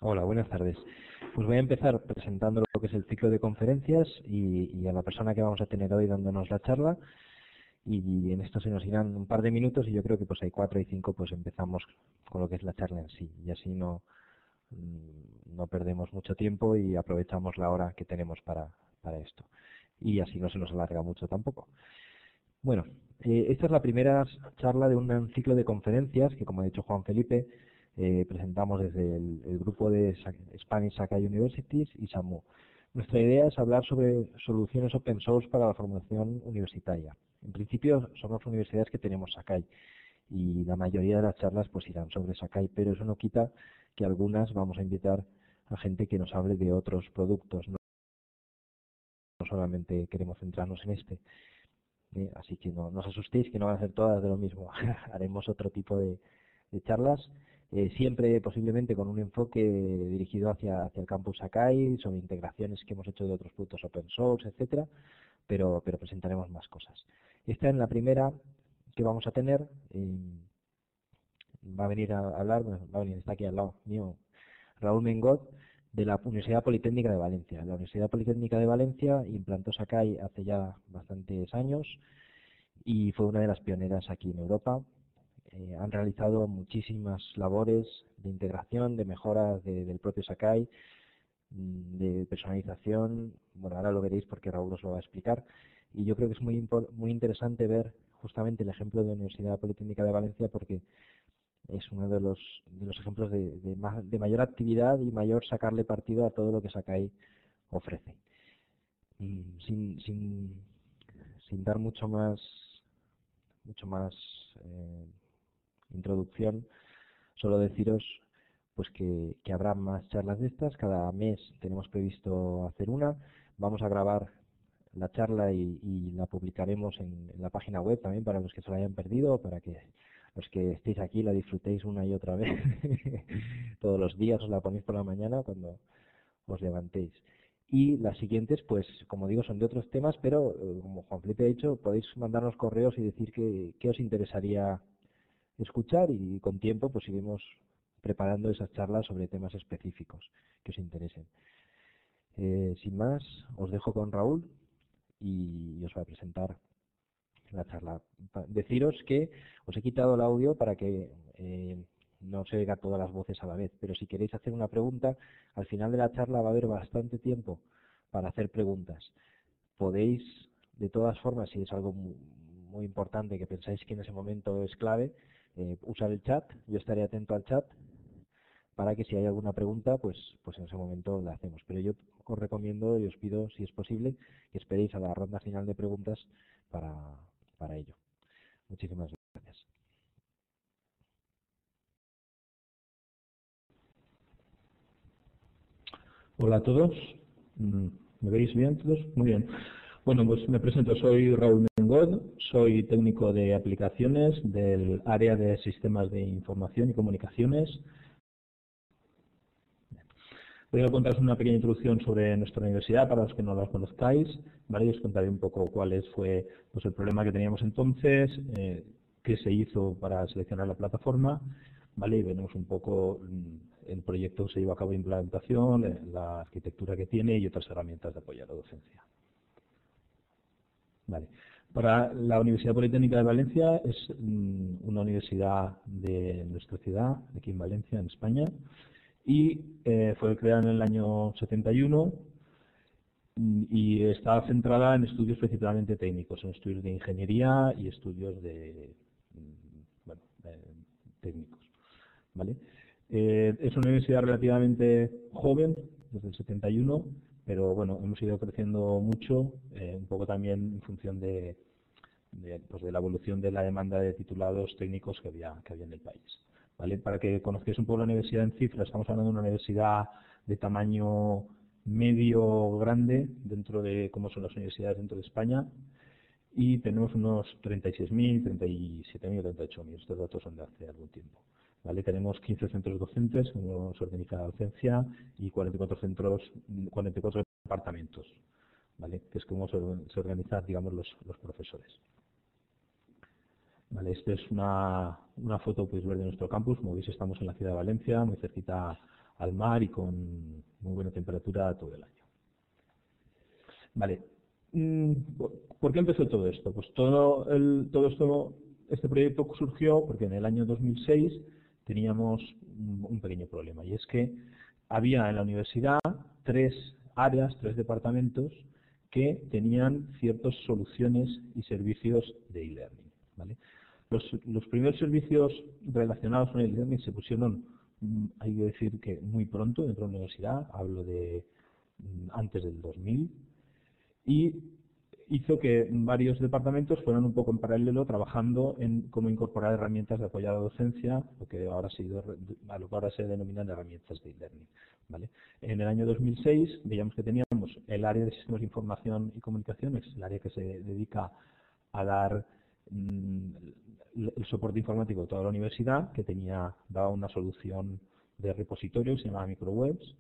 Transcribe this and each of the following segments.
Hola, buenas tardes. Pues voy a empezar presentando lo que es el ciclo de conferencias y a la persona que vamos a tener hoy dándonos la charla. Y en esto se nos irán un par de minutos y yo creo que pues hay 4 y 5 pues empezamos con lo que es la charla en sí. Y así no perdemos mucho tiempo y aprovechamos la hora que tenemos para esto. Y así no se nos alarga mucho tampoco. Bueno, esta es la primera charla de un ciclo de conferencias que, como ha dicho Juan Felipe, presentamos desde el grupo de Spanish Sakai Universities y SAMU. Nuestra idea es hablar sobre soluciones open source para la formación universitaria. En principio somos universidades que tenemos Sakai y la mayoría de las charlas pues irán sobre Sakai, pero eso no quita que algunas vamos a invitar a gente que nos hable de otros productos, no solamente queremos centrarnos en este. Así que no os asustéis que no van a ser todas de lo mismo. Haremos otro tipo de charlas, siempre posiblemente con un enfoque dirigido hacia el campus Sakai, sobre integraciones que hemos hecho de otros productos open source, etcétera, pero presentaremos más cosas. Esta es la primera que vamos a tener. Va a venir a hablar, bueno, va a venir, está aquí al lado mío, Raúl Mengot, de la Universidad Politécnica de Valencia. La Universidad Politécnica de Valencia implantó Sakai hace ya bastantes años y fue una de las pioneras aquí en Europa. Han realizado muchísimas labores de integración, de mejoras del propio Sakai, de personalización. Bueno, ahora lo veréis porque Raúl os lo va a explicar. Y yo creo que es muy interesante ver justamente el ejemplo de la Universidad Politécnica de Valencia porque es uno de los ejemplos de mayor actividad y mayor sacarle partido a todo lo que Sakai ofrece. Sin, sin, sin dar mucho más eh, introducción, solo deciros pues que habrá más charlas de estas. Cada mes tenemos previsto hacer una. Vamos a grabar la charla y la publicaremos en la página web también para los que se la hayan perdido, para que los que estéis aquí la disfrutéis una y otra vez. Todos los días os la ponéis por la mañana cuando os levantéis. Y las siguientes, pues como digo, son de otros temas, pero como Juan Felipe ha dicho, podéis mandarnos correos y decir qué os interesaría escuchar y con tiempo pues iremos preparando esas charlas sobre temas específicos que os interesen. Sin más, os dejo con Raúl y os va a presentar la charla. Deciros que os he quitado el audio para que no se oiga todas las voces a la vez, pero si queréis hacer una pregunta, al final de la charla va a haber bastante tiempo para hacer preguntas. Podéis, de todas formas, si es algo muy importante que pensáis que en ese momento es clave, usar el chat. Yo estaré atento al chat para que si hay alguna pregunta, pues en ese momento la hacemos. Pero yo os recomiendo y os pido, si es posible, que esperéis a la ronda final de preguntas para ello. Muchísimas gracias. Hola a todos. ¿Me veis bien todos? Muy bien. Bueno, pues me presento. Soy Raúl Mengot, soy técnico de aplicaciones del área de sistemas de información y comunicaciones. Voy a contaros una pequeña introducción sobre nuestra universidad para los que no la conozcáis, ¿vale? Y os contaré un poco cuál fue pues, el problema que teníamos entonces, qué se hizo para seleccionar la plataforma, ¿vale? Y veremos un poco el proyecto que se lleva a cabo de implantación, la arquitectura que tiene y otras herramientas de apoyo a la docencia. Vale. Para la Universidad Politécnica de Valencia es una universidad de nuestra ciudad, aquí en Valencia, en España, y fue creada en el año 71 y está centrada en estudios principalmente técnicos, en estudios de ingeniería y estudios bueno, técnicos. ¿Vale? Es una universidad relativamente joven, desde el 71, pero bueno, hemos ido creciendo mucho, un poco también en función pues de la evolución de la demanda de titulados técnicos que había en el país. ¿Vale? Para que conozcáis un poco la universidad en cifras, estamos hablando de una universidad de tamaño medio grande dentro de cómo son las universidades dentro de España y tenemos unos 36.000, 37.000, 38.000. Estos datos son de hace algún tiempo. ¿Vale? Tenemos 15 centros docentes, como se organiza la docencia, y 44 departamentos, ¿vale? Que es como se organizan, digamos, los profesores. Vale, esta es una foto, podéis ver, de nuestro campus. Como veis, estamos en la ciudad de Valencia, muy cerquita al mar y con muy buena temperatura todo el año. Vale. ¿Por qué empezó todo esto? Pues este proyecto surgió porque en el año 2006 teníamos un pequeño problema, y es que había en la universidad tres departamentos que tenían ciertas soluciones y servicios de e-learning, ¿vale? Los primeros servicios relacionados con el e-learning se pusieron, hay que decir que muy pronto dentro de la universidad, hablo de antes del 2000, y hizo que varios departamentos fueran un poco en paralelo trabajando en cómo incorporar herramientas de apoyo a la docencia, lo que ahora se denominan herramientas de e-learning, ¿vale? En el año 2006 veíamos que teníamos el área de sistemas de información y comunicaciones, el área que se dedica a dar el soporte informático a toda la universidad, que daba una solución de repositorio que se llamaba Microwebs.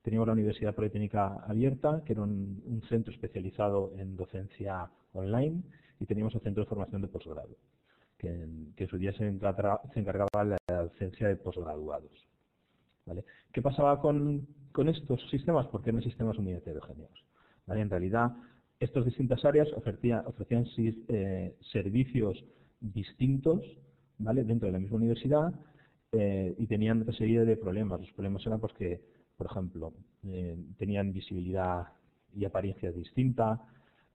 Teníamos la Universidad Politécnica Abierta, que era un centro especializado en docencia online, y teníamos el Centro de Formación de Posgrado, que en su día se encargaba de la docencia de posgraduados, ¿vale? ¿Qué pasaba con estos sistemas? Porque eran sistemas muy heterogéneos, ¿vale? En realidad, estas distintas áreas ofrecían servicios distintos, ¿vale?, dentro de la misma universidad, y tenían otra serie de problemas. Los problemas eran pues que, por ejemplo, tenían visibilidad y apariencia distinta,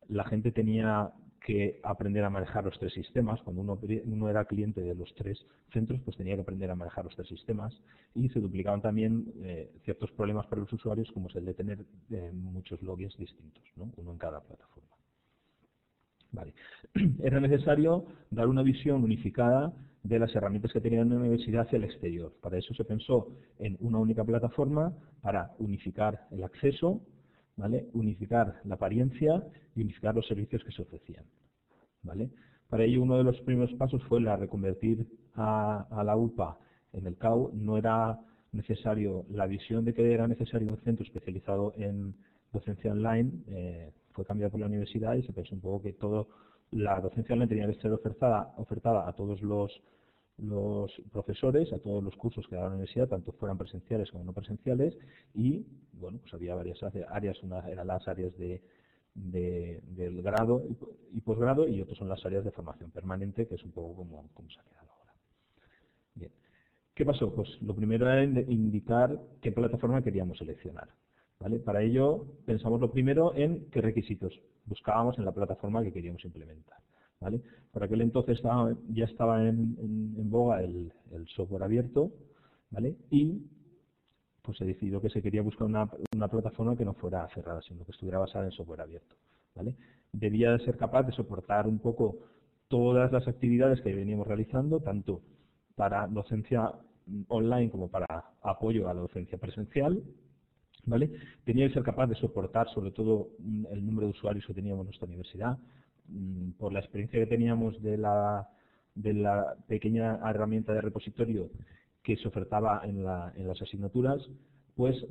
la gente tenía que aprender a manejar los tres sistemas. Cuando uno era cliente de los tres centros, pues tenía que aprender a manejar los tres sistemas, y se duplicaban también ciertos problemas para los usuarios, como es el de tener muchos logins distintos, ¿no?, uno en cada plataforma. Vale. Era necesario dar una visión unificada de las herramientas que tenía la universidad hacia el exterior. Para eso se pensó en una única plataforma para unificar el acceso, ¿vale?, unificar la apariencia y unificar los servicios que se ofrecían, ¿vale? Para ello, uno de los primeros pasos fue la reconvertir a la UPA en el CAU. No era necesario, la visión de que era necesario un centro especializado en docencia online fue cambiada por la universidad, y se pensó un poco que la docencia online tenía que ser ofertada a todos los profesores, a todos los cursos que daba la universidad, tanto fueran presenciales como no presenciales, y bueno, pues había varias áreas. Una eran las áreas del grado y posgrado, y otras son las áreas de formación permanente, que es un poco como se ha quedado ahora. Bien. ¿Qué pasó? Pues lo primero era indicar qué plataforma queríamos seleccionar, ¿vale? Para ello pensamos lo primero en qué requisitos buscábamos en la plataforma que queríamos implementar, ¿vale? Por aquel entonces ya estaba en boga el software abierto, ¿vale? Y pues se decidió que se quería buscar una plataforma que no fuera cerrada, sino que estuviera basada en software abierto, ¿vale? Debía de ser capaz de soportar un poco todas las actividades que veníamos realizando, tanto para docencia online como para apoyo a la docencia presencial, ¿vale? Tenía que ser capaz de soportar sobre todo el número de usuarios que teníamos en nuestra universidad. Por la experiencia que teníamos de la pequeña herramienta de repositorio que se ofertaba en las asignaturas, pues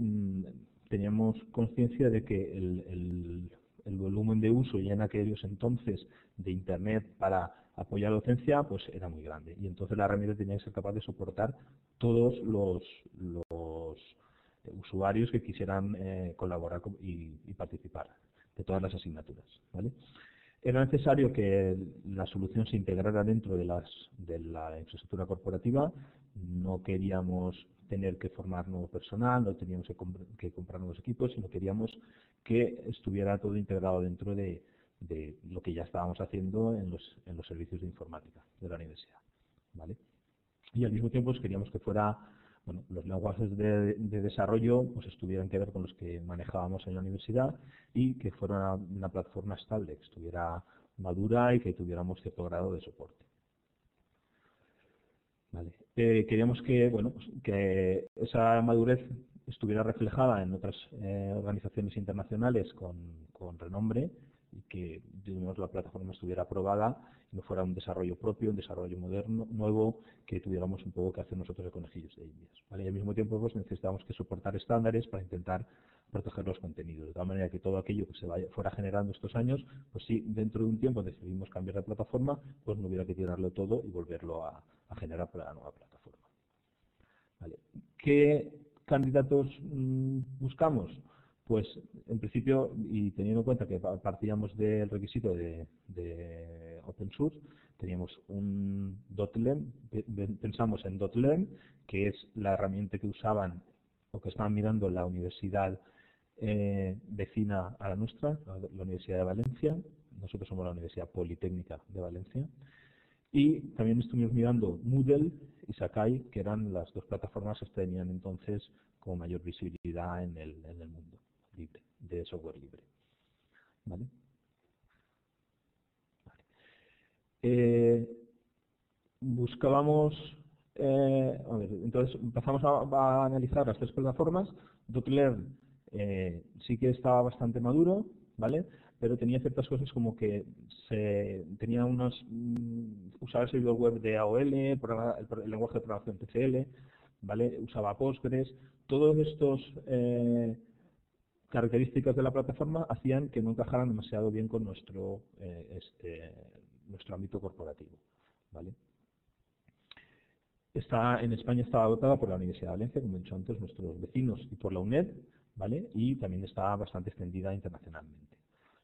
teníamos conciencia de que el volumen de uso ya en aquellos entonces de Internet para apoyar la docencia pues era muy grande, y entonces la herramienta tenía que ser capaz de soportar todos los usuarios que quisieran colaborar y participar de todas las asignaturas, ¿vale? Era necesario que la solución se integrara dentro de la infraestructura corporativa. No queríamos tener que formar nuevo personal, no teníamos que comprar nuevos equipos, sino queríamos que estuviera todo integrado dentro de lo que ya estábamos haciendo en los servicios de informática de la universidad, ¿vale? Y al mismo tiempo queríamos que fuera, bueno, los lenguajes de desarrollo pues estuvieran que ver con los que manejábamos en la universidad, y que fuera una plataforma estable, que estuviera madura y que tuviéramos cierto grado de soporte. Vale. Queríamos que, bueno, pues, que esa madurez estuviera reflejada en otras organizaciones internacionales con renombre, y que digamos, la plataforma estuviera aprobada y no fuera un desarrollo propio, un desarrollo moderno, nuevo, que tuviéramos un poco que hacer nosotros de conejillos de indias, ¿vale? Y al mismo tiempo pues, necesitábamos que soportar estándares para intentar proteger los contenidos, de tal manera que todo aquello que fuera generando estos años, pues si dentro de un tiempo decidimos cambiar de plataforma, pues no hubiera que tirarlo todo y volverlo a generar para la nueva plataforma. ¿Vale? ¿Qué candidatos buscamos? Pues en principio, y teniendo en cuenta que partíamos del requisito de open source, teníamos un .learn, pensamos en .learn, que es la herramienta que usaban o que estaban mirando la universidad vecina a la nuestra, la Universidad de Valencia. Nosotros somos la Universidad Politécnica de Valencia. Y también estuvimos mirando Moodle y Sakai, que eran las dos plataformas que tenían entonces como mayor visibilidad en el mundo libre, de software libre. ¿Vale? Buscábamos, entonces empezamos a analizar las tres plataformas. .learn sí que estaba bastante maduro, ¿vale? Pero tenía ciertas cosas como que tenía usaba el servidor web de AOL, el lenguaje de programación TCL, ¿vale? Usaba Postgres. Todos estos características de la plataforma hacían que no encajaran demasiado bien con nuestro ámbito corporativo, ¿vale? En España estaba dotada por la Universidad de Valencia, como he dicho antes, nuestros vecinos, y por la UNED, ¿vale? Y también está bastante extendida internacionalmente.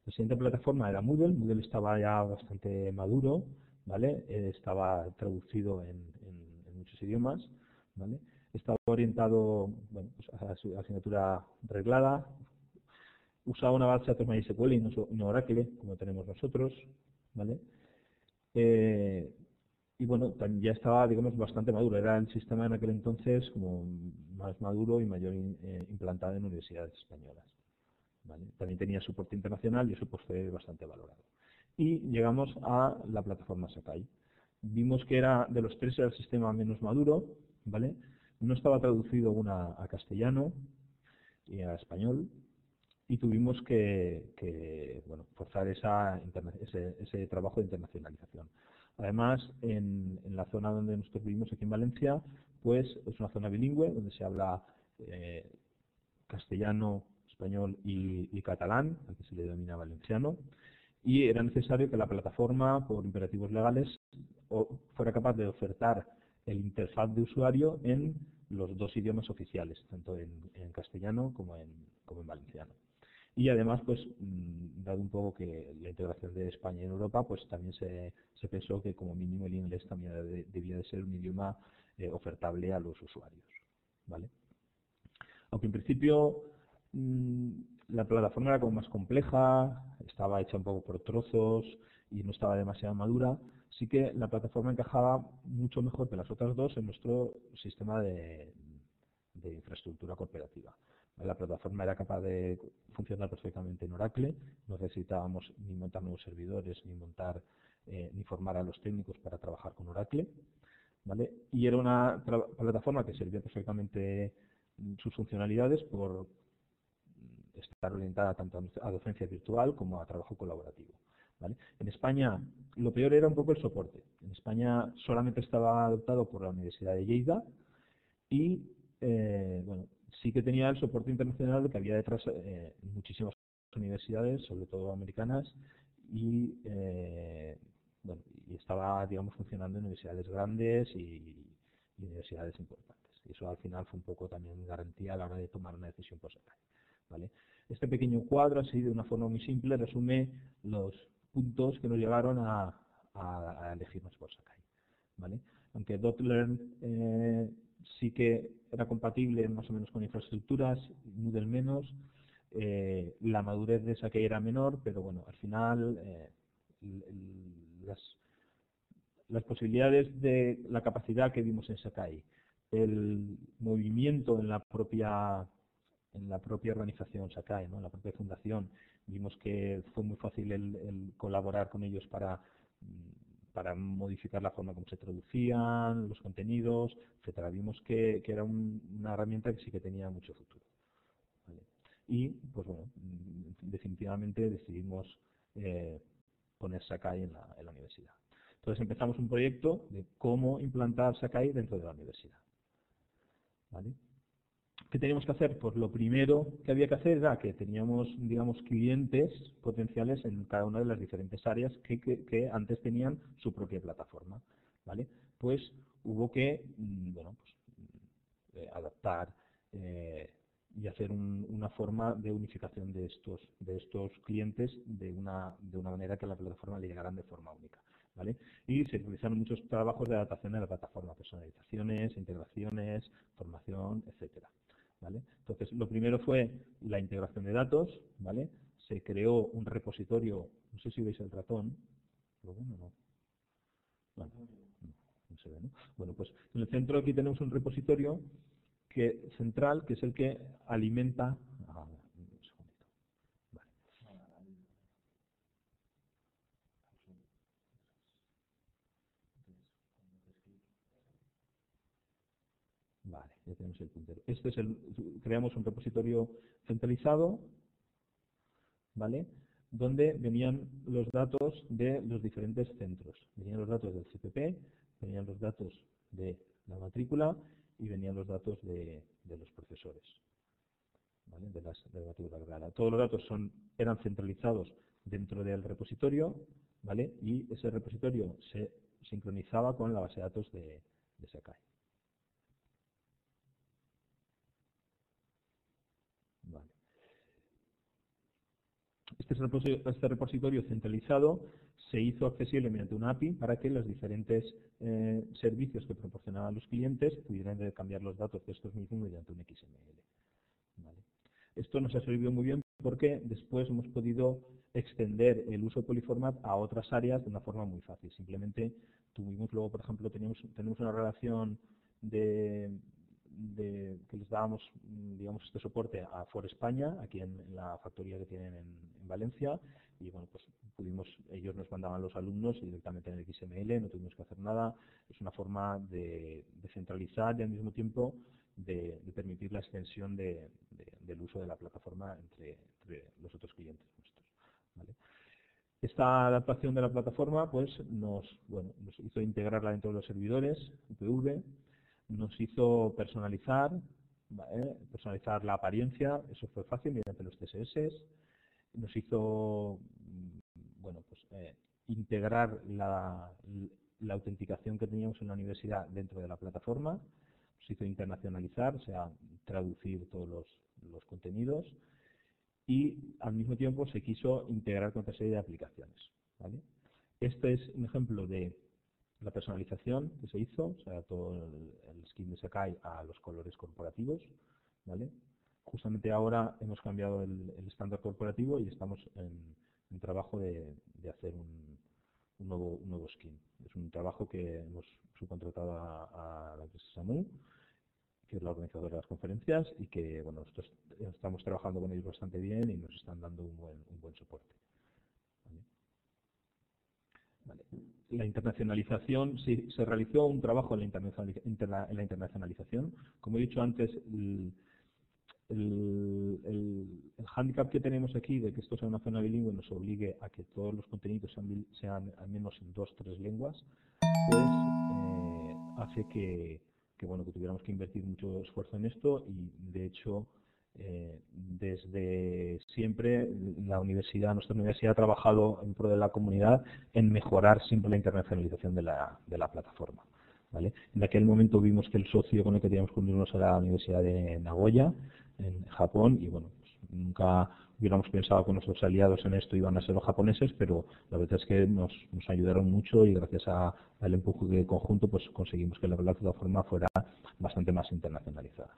La siguiente plataforma era Moodle. Moodle estaba ya bastante maduro, ¿vale? Estaba traducido en muchos idiomas, ¿vale? Estaba orientado, bueno, pues a su asignatura reglada. Usaba una base de datos MySQL y no Oracle, como tenemos nosotros, ¿vale? Y bueno, ya estaba, digamos, bastante maduro. Era el sistema en aquel entonces como más maduro y mayor implantado en universidades españolas, ¿vale? También tenía soporte internacional y eso pues fue bastante valorado. Y llegamos a la plataforma Sakai. Vimos que era de los tres era el sistema menos maduro, ¿vale? No estaba traducido aún a castellano y a español, y tuvimos que bueno, forzar ese trabajo de internacionalización. Además, en la zona donde nosotros vivimos, aquí en Valencia, pues es una zona bilingüe donde se habla castellano, español y catalán, al que se le denomina valenciano, y era necesario que la plataforma, por imperativos legales, fuera capaz de ofertar el interfaz de usuario en los dos idiomas oficiales, tanto en castellano como en valenciano. Y además, pues, dado un poco que la integración de España en Europa, pues también se pensó que como mínimo el inglés también debía de ser un idioma ofertable a los usuarios, ¿vale? Aunque en principio la plataforma era como más compleja, estaba hecha un poco por trozos y no estaba demasiado madura, sí que la plataforma encajaba mucho mejor que las otras dos en nuestro sistema de infraestructura corporativa. La plataforma era capaz de funcionar perfectamente en Oracle, no necesitábamos ni montar nuevos servidores, ni formar a los técnicos para trabajar con Oracle, ¿vale? Y era una plataforma que servía perfectamente sus funcionalidades por estar orientada tanto a docencia virtual como a trabajo colaborativo, ¿vale? En España lo peor era un poco el soporte. En España solamente estaba adoptado por la Universidad de Lleida y bueno, sí que tenía el soporte internacional que había detrás muchísimas universidades, sobre todo americanas, y bueno, y estaba, digamos, funcionando en universidades grandes y universidades importantes. Y eso al final fue un poco también garantía a la hora de tomar una decisión por Sakai, ¿vale? Este pequeño cuadro, así de una forma muy simple, resume los puntos que nos llevaron a elegirnos por Sakai, ¿vale? Aunque .learn sí que era compatible más o menos con infraestructuras, Moodle menos, la madurez de Sakai era menor, pero bueno, al final las posibilidades de la capacidad que vimos en Sakai, el movimiento en la propia organización Sakai, ¿no? En la propia fundación, vimos que fue muy fácil el colaborar con ellos para modificar la forma como se traducían los contenidos, etcétera. Vimos que era una herramienta que sí que tenía mucho futuro, ¿vale? Y, pues bueno, definitivamente decidimos poner Sakai en la universidad. Entonces empezamos un proyecto de cómo implantar Sakai dentro de la universidad, ¿vale? ¿Qué teníamos que hacer? Pues lo primero que había que hacer era que teníamos, digamos, clientes potenciales en cada una de las diferentes áreas que antes tenían su propia plataforma, ¿vale? Pues hubo que, bueno, pues, adaptar y hacer una forma de unificación de estos clientes de una manera que a la plataforma le llegaran de forma única, ¿vale? Y se realizaron muchos trabajos de adaptación de la plataforma, personalizaciones, integraciones, formación, etcétera, ¿vale? Entonces, lo primero fue la integración de datos, ¿vale? Se creó un repositorio, no sé si veis el ratón, ¿lo ven o no? Bueno, no se ve, ¿no? Bueno, pues en el centro aquí tenemos un repositorio central, que es el que alimenta... un segundito. Vale. Vale, ya tenemos el puntero. Creamos un repositorio centralizado, ¿vale? Donde venían los datos de los diferentes centros. Venían los datos del CPP, venían los datos de la matrícula y venían los datos de los profesores, ¿vale? De la matrícula grada. Todos los datos eran centralizados dentro del repositorio, ¿vale? Y ese repositorio se sincronizaba con la base de datos de Sakai. Vale. Este repositorio centralizado se hizo accesible mediante una API para que los diferentes servicios que proporcionaban los clientes pudieran cambiar los datos de estos mismos mediante un XML. ¿Vale? Esto nos ha servido muy bien porque después hemos podido extender el uso de Polyformat a otras áreas de una forma muy fácil. Simplemente tuvimos luego, por ejemplo, tenemos una relación que les dábamos, digamos, este soporte a For España, aquí en la factoría que tienen en Valencia, y bueno, pues ellos nos mandaban los alumnos y directamente en el XML, no tuvimos que hacer nada. Es una forma de centralizar y al mismo tiempo de permitir la extensión del uso de la plataforma entre los otros clientes nuestros, ¿vale? Esta adaptación de la plataforma pues nos hizo integrarla dentro de los servidores UPV, nos hizo personalizar, ¿vale? Personalizar la apariencia, eso fue fácil mediante los CSS, nos hizo integrar la autenticación que teníamos en la universidad dentro de la plataforma, nos hizo internacionalizar, o sea, traducir todos los contenidos, y al mismo tiempo se quiso integrar con otra serie de aplicaciones, ¿vale? Este es un ejemplo de la personalización que se hizo, o sea, todo el skin de Sakai a los colores corporativos, ¿vale? Justamente ahora hemos cambiado el estándar corporativo y estamos en trabajo de hacer un nuevo skin. Es un trabajo que hemos subcontratado a la empresa SAMU, que es la organizadora de las conferencias, y que bueno, nosotros estamos trabajando con ellos bastante bien y nos están dando un buen soporte. ¿Vale? La internacionalización, sí, se realizó un trabajo en la internacionalización. Como he dicho antes, el hándicap que tenemos aquí de que esto sea una zona bilingüe nos obligue a que todos los contenidos sean al menos en 2 o 3 lenguas, pues hace que tuviéramos que invertir mucho esfuerzo en esto, y de hecho desde siempre nuestra universidad ha trabajado en pro de la comunidad en mejorar siempre la internacionalización de la plataforma, ¿vale? En aquel momento vimos que el socio con el que teníamos que unirnos era la Universidad de Nagoya, en Japón, y bueno, pues nunca hubiéramos pensado que nuestros aliados en esto iban a ser los japoneses, pero la verdad es que nos ayudaron mucho, y gracias al empuje conjunto pues conseguimos que la plataforma fuera bastante más internacionalizada,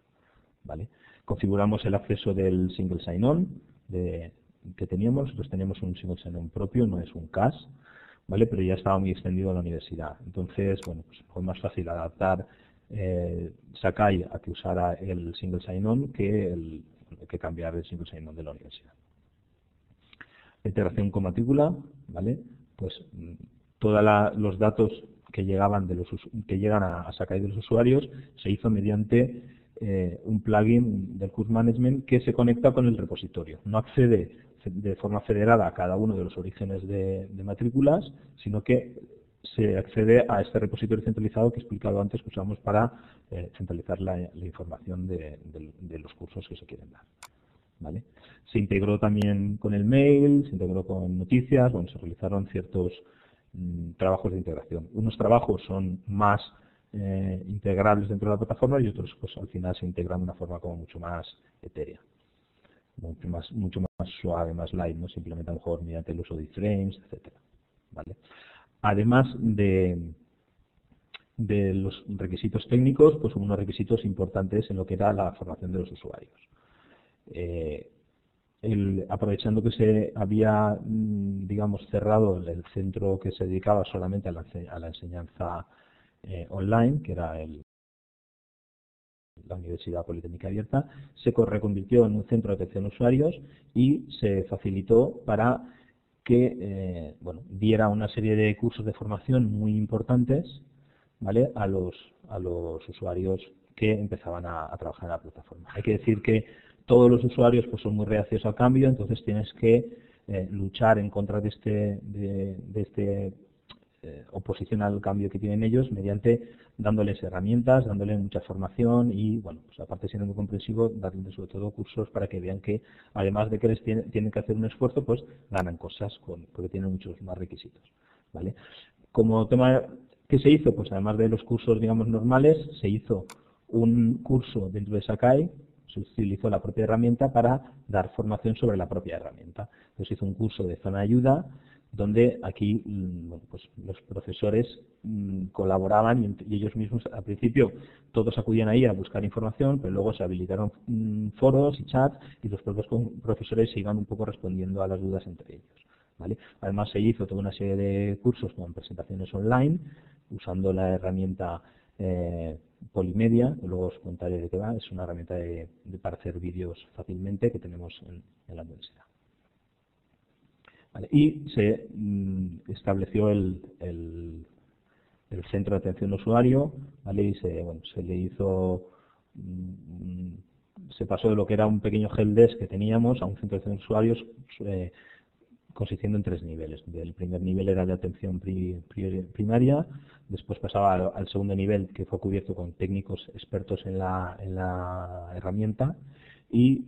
¿vale? Configuramos el acceso del single sign-on que teníamos. Nosotros tenemos un single sign-on propio, no es un CAS, ¿vale? Pero ya estaba muy extendido a la universidad. Entonces, bueno, pues fue más fácil adaptar Sakai a que usara el single sign-on que cambiar el single sign-on de la universidad. La integración con matrícula, ¿vale? Pues todos los datos que llegan a Sakai de los usuarios se hizo mediante un plugin del Course Management que se conecta con el repositorio. No accede de forma federada a cada uno de los orígenes de matrículas, sino que se accede a este repositorio centralizado que he explicado antes, que usamos para centralizar la información de los cursos que se quieren dar, ¿vale? Se integró también con el mail, se integró con noticias, bueno, se realizaron ciertos trabajos de integración. Unos trabajos son más integrables dentro de la plataforma y otros pues al final se integran de una forma como mucho más etérea, mucho más suave, más light, ¿no? Simplemente a lo mejor mediante el uso de iframes, etcétera, ¿vale? Además de los requisitos técnicos, pues unos requisitos importantes en lo que era la formación de los usuarios. Aprovechando que se había, digamos, cerrado el centro que se dedicaba solamente a la enseñanza online, que era la Universidad Politécnica Abierta, se reconvirtió en un centro de atención a usuarios y se facilitó para que diera una serie de cursos de formación muy importantes, ¿vale?, a los usuarios que empezaban a trabajar en la plataforma. Hay que decir que todos los usuarios pues son muy reacios al cambio, entonces tienes que luchar en contra de este oposición al cambio que tienen ellos mediante dándoles herramientas, dándoles mucha formación y, bueno, pues aparte siendo muy comprensivo, darles sobre todo cursos para que vean que, además de que les tienen que hacer un esfuerzo, pues ganan cosas porque tienen muchos más requisitos, ¿vale? Como tema que se hizo, pues además de los cursos, digamos, normales, se hizo un curso dentro de Sakai, se utilizó la propia herramienta para dar formación sobre la propia herramienta. Entonces hizo un curso de zona de ayuda, donde aquí pues los profesores colaboraban y ellos mismos, al principio, todos acudían ahí a buscar información, pero luego se habilitaron foros y chats y los propios profesores se iban un poco respondiendo a las dudas entre ellos, ¿vale? Además se hizo toda una serie de cursos con presentaciones online, usando la herramienta Polimedia, que luego os contaré de qué va. Es una herramienta para hacer vídeos fácilmente que tenemos en la universidad. Vale. Y se estableció el centro de atención al usuario, ¿vale? Y se le hizo, se pasó de lo que era un pequeño helpdesk que teníamos a un centro de atención al usuario consistiendo en 3 niveles. El primer nivel era de atención primaria, después pasaba al segundo nivel, que fue cubierto con técnicos expertos en la herramienta, y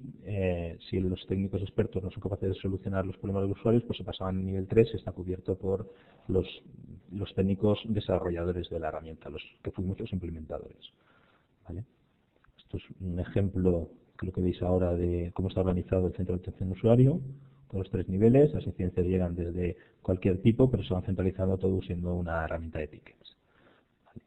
si los técnicos expertos no son capaces de solucionar los problemas de los usuarios, pues se pasaba al nivel 3, está cubierto por los técnicos desarrolladores de la herramienta, los que fuimos los implementadores, ¿vale? Esto es un ejemplo, que lo que veis ahora, de cómo está organizado el centro de atención al usuario, con los 3 niveles. Las incidencias llegan desde cualquier tipo, pero se van centralizando todo siendo una herramienta de tickets. ¿Vale?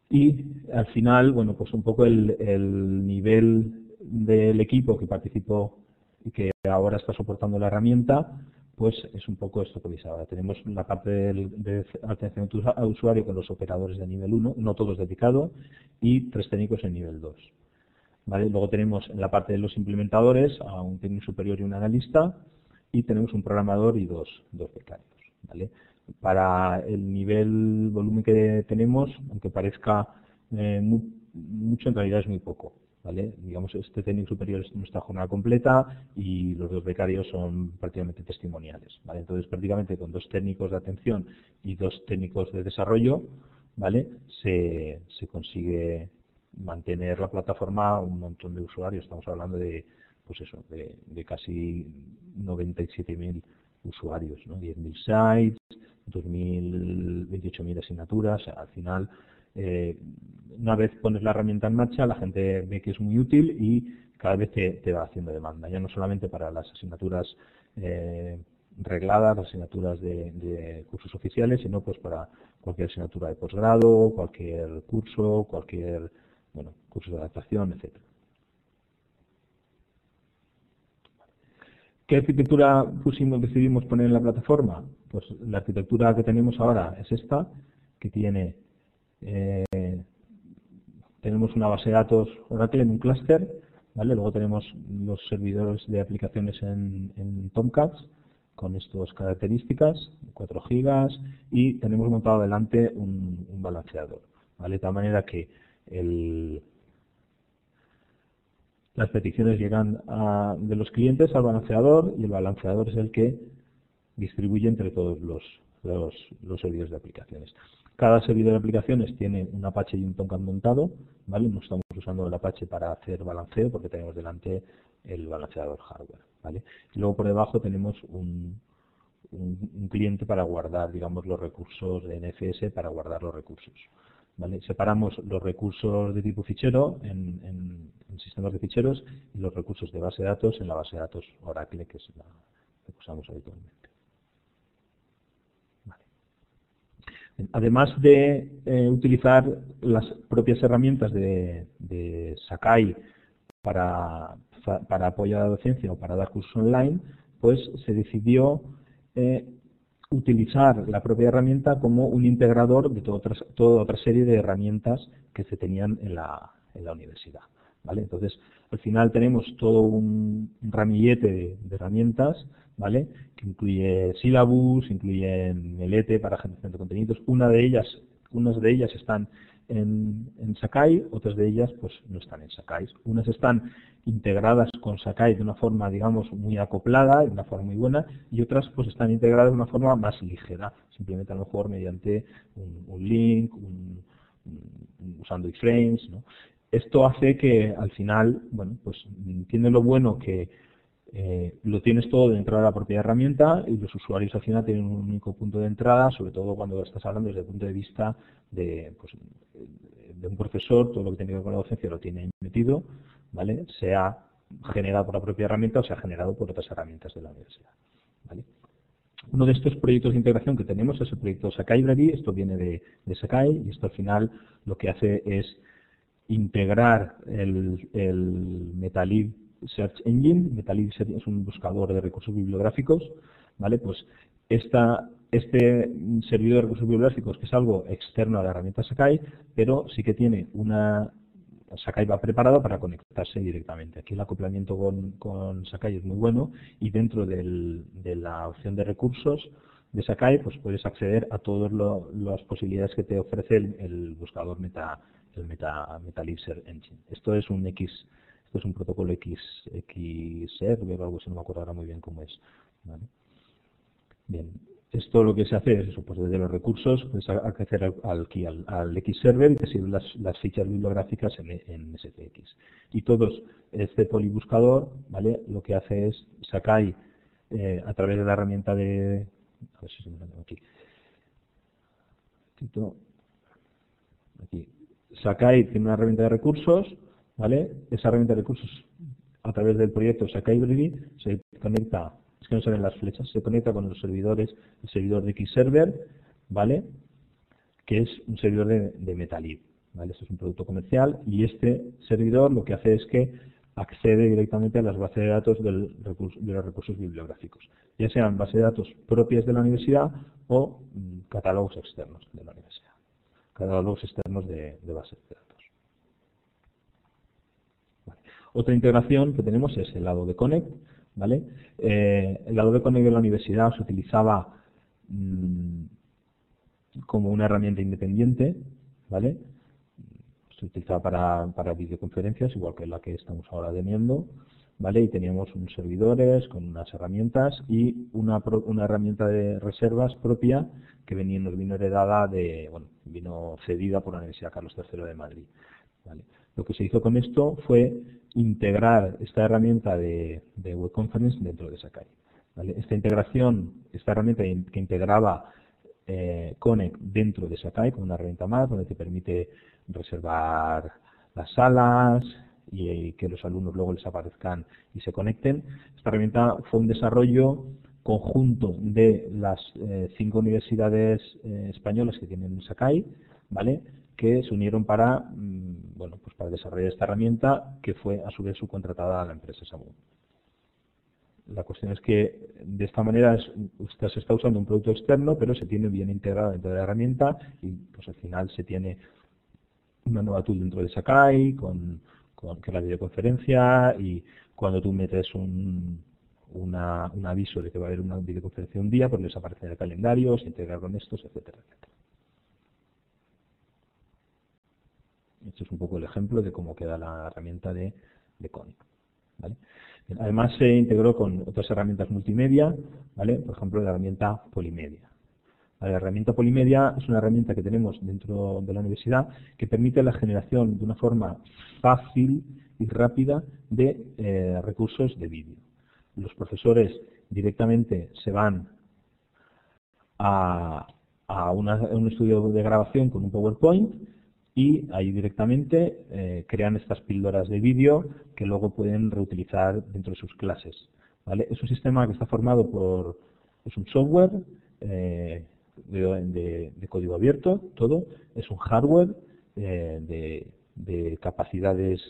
Y al final, bueno, pues un poco el nivel del equipo que participó y que ahora está soportando la herramienta, pues es un poco esto que veis ahora. Tenemos la parte de atención al usuario con los operadores de nivel 1, no todos dedicados, y 3 técnicos en nivel 2. ¿Vale? Luego tenemos en la parte de los implementadores a un técnico superior y un analista, y tenemos un programador y dos becarios, ¿vale? Para el nivel volumen que tenemos, aunque parezca mucho, en realidad es muy poco, ¿vale? Digamos, este técnico superior es nuestra jornada completa y los 2 becarios son prácticamente testimoniales, ¿vale? Entonces, prácticamente con 2 técnicos de atención y 2 técnicos de desarrollo, ¿vale?, se consigue mantener la plataforma a un montón de usuarios. Estamos hablando de, pues eso, de casi 97.000 usuarios, ¿no? 10.000 sites, 28.000 asignaturas. Al final, una vez pones la herramienta en marcha, la gente ve que es muy útil y cada vez te va haciendo demanda, ya no solamente para las asignaturas regladas, las asignaturas de cursos oficiales, sino pues para cualquier asignatura de posgrado, cualquier curso, cualquier cursos de adaptación, etcétera. ¿Qué arquitectura decidimos poner en la plataforma? Pues la arquitectura que tenemos ahora es esta, que tenemos una base de datos Oracle en un clúster, ¿vale? Luego tenemos los servidores de aplicaciones en Tomcat con estas características, 4 gigas, y tenemos montado delante un balanceador, ¿vale? De tal manera que las peticiones llegan de los clientes al balanceador, y el balanceador es el que distribuye entre todos los servidores de aplicaciones. Cada servidor de aplicaciones tiene un Apache y un Tomcat montado, ¿vale? No estamos usando el Apache para hacer balanceo porque tenemos delante el balanceador hardware, ¿vale? Y luego por debajo tenemos un cliente para guardar, digamos, los recursos de NFS, para guardar los recursos, ¿vale? Separamos los recursos de tipo fichero en sistemas de ficheros y los recursos de base de datos en la base de datos Oracle, que es la que usamos habitualmente. Además de utilizar las propias herramientas de Sakai para apoyar a la docencia o para dar cursos online, pues se decidió utilizar la propia herramienta como un integrador de toda otra serie de herramientas que se tenían en la universidad, ¿vale? Entonces, al final tenemos todo un ramillete de herramientas, ¿vale? Que incluye Syllabus, incluye Melete para generación de contenidos. Unas de ellas están en Sakai, otras de ellas pues no están en Sakai. Unas están integradas con Sakai de una forma, digamos, muy acoplada, de una forma muy buena, y otras pues están integradas de una forma más ligera, simplemente a lo mejor mediante un link, usando iframes, ¿no? Esto hace que al final, bueno, pues tiene lo bueno que lo tienes todo dentro de la propia herramienta y los usuarios al final tienen un único punto de entrada, sobre todo cuando estás hablando desde el punto de vista de un profesor, todo lo que tiene que ver con la docencia lo tiene ahí metido, ¿vale? Sea generado por la propia herramienta o sea generado por otras herramientas de la universidad, ¿vale? Uno de estos proyectos de integración que tenemos es el proyecto Sakai Library. Esto viene de Sakai y esto al final lo que hace es integrar el Metalib Search Engine. Metalib es un buscador de recursos bibliográficos, ¿vale? Pues este servidor de recursos bibliográficos, que es algo externo a la herramienta Sakai, pero sí que tiene Sakai va preparado para conectarse directamente. Aquí el acoplamiento con Sakai es muy bueno y dentro de la opción de recursos de Sakai pues puedes acceder a todas las posibilidades que te ofrece el buscador Metalib Search Engine. Esto es un protocolo Xserver o algo así, no me acuerdo ahora muy bien cómo es, ¿vale? Bien, esto lo que se hace es eso, pues desde los recursos puedes acceder al Xserver y te sirven las fichas bibliográficas en SPX. Y todos, este polibuscador, ¿vale? Lo que hace es Sakai a través de la herramienta de... A ver si se me lo aquí. Aquí. Sakai tiene una herramienta de recursos, ¿vale? Esa herramienta de recursos a través del proyecto Sakai Library se conecta, es que no se ven las flechas, se conecta con los servidores, el servidor de Xserver, ¿vale? Que es un servidor de Metalib, ¿vale? Este es un producto comercial y este servidor lo que hace es que accede directamente a las bases de datos de los recursos bibliográficos, ya sean bases de datos propias de la universidad o catálogos externos de la universidad, catálogos externos de bases de datos. Vale. Otra integración que tenemos es el lado de Connect, ¿vale? El lado de Connect de la universidad se utilizaba como una herramienta independiente, ¿vale? Se utilizaba para videoconferencias, igual que la que estamos ahora teniendo, ¿vale? Y teníamos unos servidores con unas herramientas y una herramienta de reservas propia que nos vino heredada vino cedida por la Universidad Carlos III de Madrid, ¿vale? Lo que se hizo con esto fue integrar esta herramienta de web conference dentro de Sakai, ¿vale? Esta herramienta que integraba Connect dentro de Sakai con una herramienta más donde te permite reservar las salas y que los alumnos luego les aparezcan y se conecten. Esta herramienta fue un desarrollo conjunto de las 5 universidades españolas que tienen Sakai, ¿vale? Que se unieron para desarrollar esta herramienta que fue a su vez subcontratada a la empresa Samu. La cuestión es que de esta manera se está usando un producto externo, pero se tiene bien integrado dentro de la herramienta y pues al final se tiene una nueva tool dentro de Sakai que es la videoconferencia, y cuando tú metes un aviso de que va a haber una videoconferencia un día, pues les aparece en el calendario, se integra con estos, etcétera, etcétera. Este es un poco el ejemplo de cómo queda la herramienta de Connect, ¿vale? Además se integró con otras herramientas multimedia, ¿vale? Por ejemplo la herramienta Polimedia. La herramienta Polimedia es una herramienta que tenemos dentro de la universidad que permite la generación de una forma fácil y rápida de recursos de vídeo. Los profesores directamente se van a un estudio de grabación con un PowerPoint, y ahí directamente crean estas píldoras de vídeo que luego pueden reutilizar dentro de sus clases, ¿vale? Es un sistema que está formado por, es un software de código abierto, todo, es un hardware de capacidades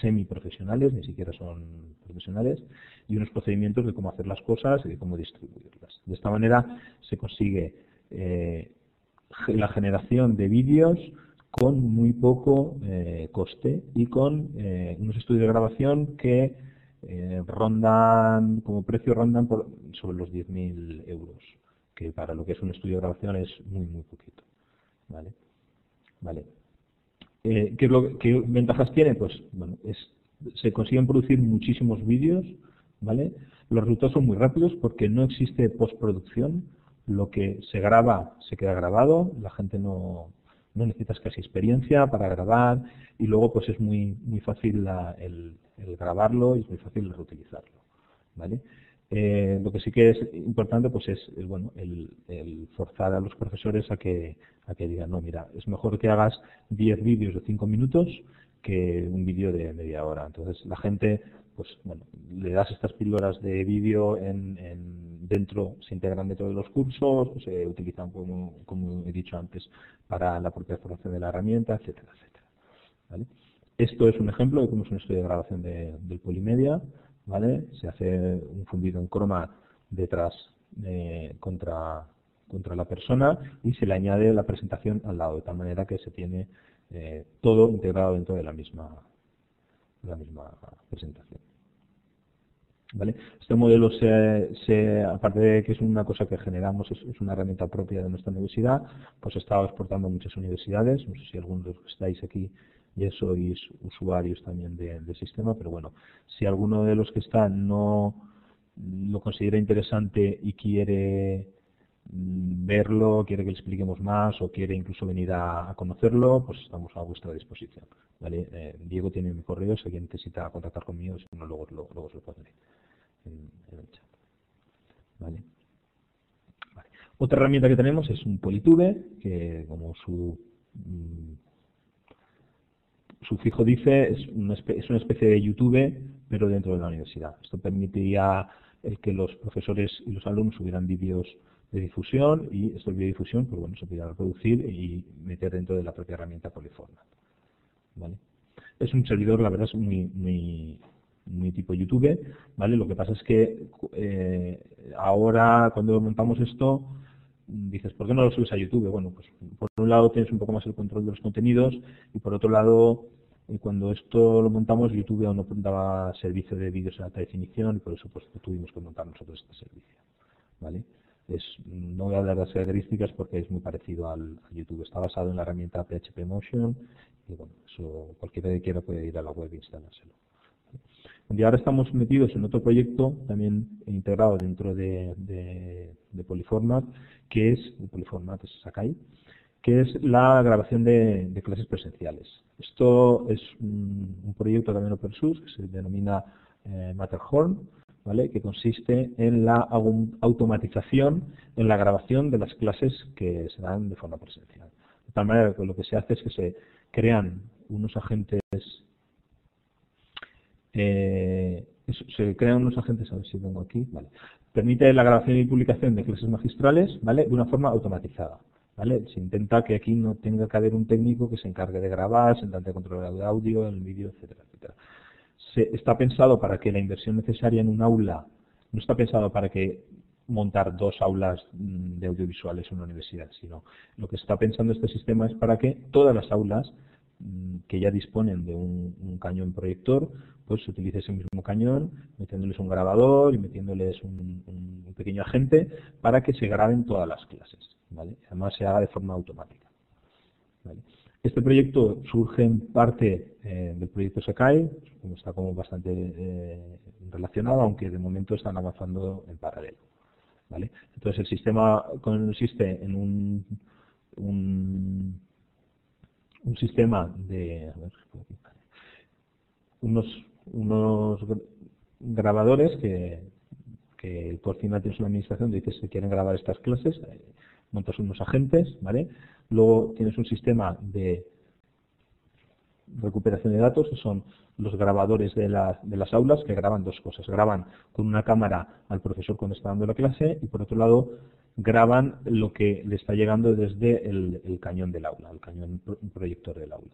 semiprofesionales, ni siquiera son profesionales, y unos procedimientos de cómo hacer las cosas y de cómo distribuirlas. De esta manera se consigue la generación de vídeos con muy poco coste y con unos estudios de grabación que rondan, como precio rondan sobre los 10.000 euros, que para lo que es un estudio de grabación es muy, muy poquito. ¿Vale? Vale. ¿Qué ventajas tiene? Pues bueno, se consiguen producir muchísimos vídeos, ¿vale? Los resultados son muy rápidos porque no existe postproducción. Lo que se graba se queda grabado, la gente no necesitas casi experiencia para grabar y luego pues es muy fácil el grabarlo y es muy fácil reutilizarlo, ¿vale? Lo que sí que es importante pues es bueno, el forzar a los profesores a que digan, no, mira, es mejor que hagas 10 vídeos de 5 minutos que un vídeo de media hora. Entonces la gente, pues bueno, le das estas píldoras de vídeo dentro, se integran dentro de los cursos, se utilizan como he dicho antes para la propia formación de la herramienta, etcétera, etcétera. ¿Vale? Esto es un ejemplo de cómo es un estudio de grabación del Polymedia, ¿vale? Se hace un fundido en croma detrás contra la persona y se le añade la presentación al lado, de tal manera que se tiene todo integrado dentro de la misma presentación. ¿Vale? Este modelo, aparte de que es una cosa que generamos, es una herramienta propia de nuestra universidad, pues estaba exportando a muchas universidades. No sé si algunos de los que estáis aquí ya sois usuarios también del sistema, pero bueno, si alguno de los que están no lo considera interesante y quiere verlo, quiere que le expliquemos más o quiere incluso venir a conocerlo, pues estamos a vuestra disposición. ¿Vale? Diego tiene mi correo, si alguien necesita contactar conmigo, si no, luego os lo pondré en el chat. ¿Vale? Vale. Otra herramienta que tenemos es un Polytube, que como su fijo dice, es una especie de YouTube, pero dentro de la universidad. Esto permitiría el que los profesores y los alumnos subieran vídeos de difusión y estos vídeos de difusión pues bueno, se pudieran reproducir y meter dentro de la propia herramienta Polyformat. ¿Vale? Es un servidor, la verdad, es muy tipo YouTube, ¿vale? Lo que pasa es que ahora cuando montamos esto dices, ¿por qué no lo subes a YouTube? Bueno, pues por un lado tienes un poco más el control de los contenidos y por otro lado, cuando esto lo montamos, YouTube aún no daba servicio de vídeos en alta definición y por eso pues tuvimos que montar nosotros este servicio, ¿vale? No voy a hablar de las características porque es muy parecido al YouTube. Está basado en la herramienta PHP Motion y bueno, eso cualquiera que quiera puede ir a la web e instalárselo. Y ahora estamos metidos en otro proyecto también integrado dentro de Polyformat, que es Sakai, que es la grabación de clases presenciales. Esto es un proyecto también open source que se denomina Matterhorn, ¿vale? Que consiste en la automatización en la grabación de las clases que se dan de forma presencial. De tal manera que lo que se hace es que se crean unos agentes a ver si vengo aquí, vale. Permite la grabación y publicación de clases magistrales, ¿vale? De una forma automatizada, ¿vale? Se intenta que aquí no tenga que haber un técnico que se encargue de grabar, se intente controlar el audio, el vídeo, etcétera, etcétera. Está pensado para que la inversión necesaria en un aula, no está pensado para que montar 2 aulas de audiovisuales en una universidad, sino lo que está pensando este sistema es para que todas las aulas que ya disponen de un cañón proyector, pues se utilice ese mismo cañón, metiéndoles un grabador y metiéndoles un pequeño agente para que se graben todas las clases, ¿vale? Además se haga de forma automática, ¿vale? Este proyecto surge en parte del proyecto Sakai, está como bastante relacionado, aunque de momento están avanzando en paralelo, ¿vale? Entonces el sistema consiste en un sistema de unos grabadores que por encima tienes una administración, dices que quieren grabar estas clases, montas unos agentes, ¿vale? Luego tienes un sistema de recuperación de datos, que son los grabadores de las aulas, que graban dos cosas. Graban con una cámara al profesor cuando está dando la clase y, por otro lado, graban lo que le está llegando desde el cañón del aula, el cañón proyector del aula.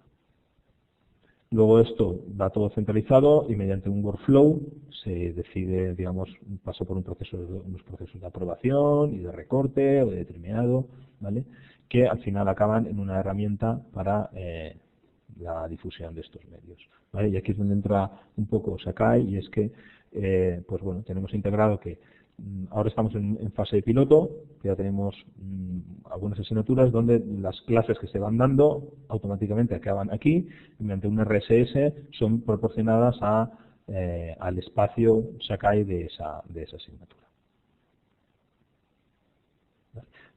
Luego esto va todo centralizado y mediante un workflow se decide, digamos, pasa por unos procesos de aprobación y de recorte o de determinado, ¿vale? Que al final acaban en una herramienta para la difusión de estos medios, ¿vale? Y aquí es donde entra un poco Sakai, y es que, pues bueno, tenemos integrado que ahora estamos en fase de piloto, que ya tenemos algunas asignaturas donde las clases que se van dando automáticamente acaban aquí y mediante un RSS son proporcionadas al espacio Sakai de esa asignatura.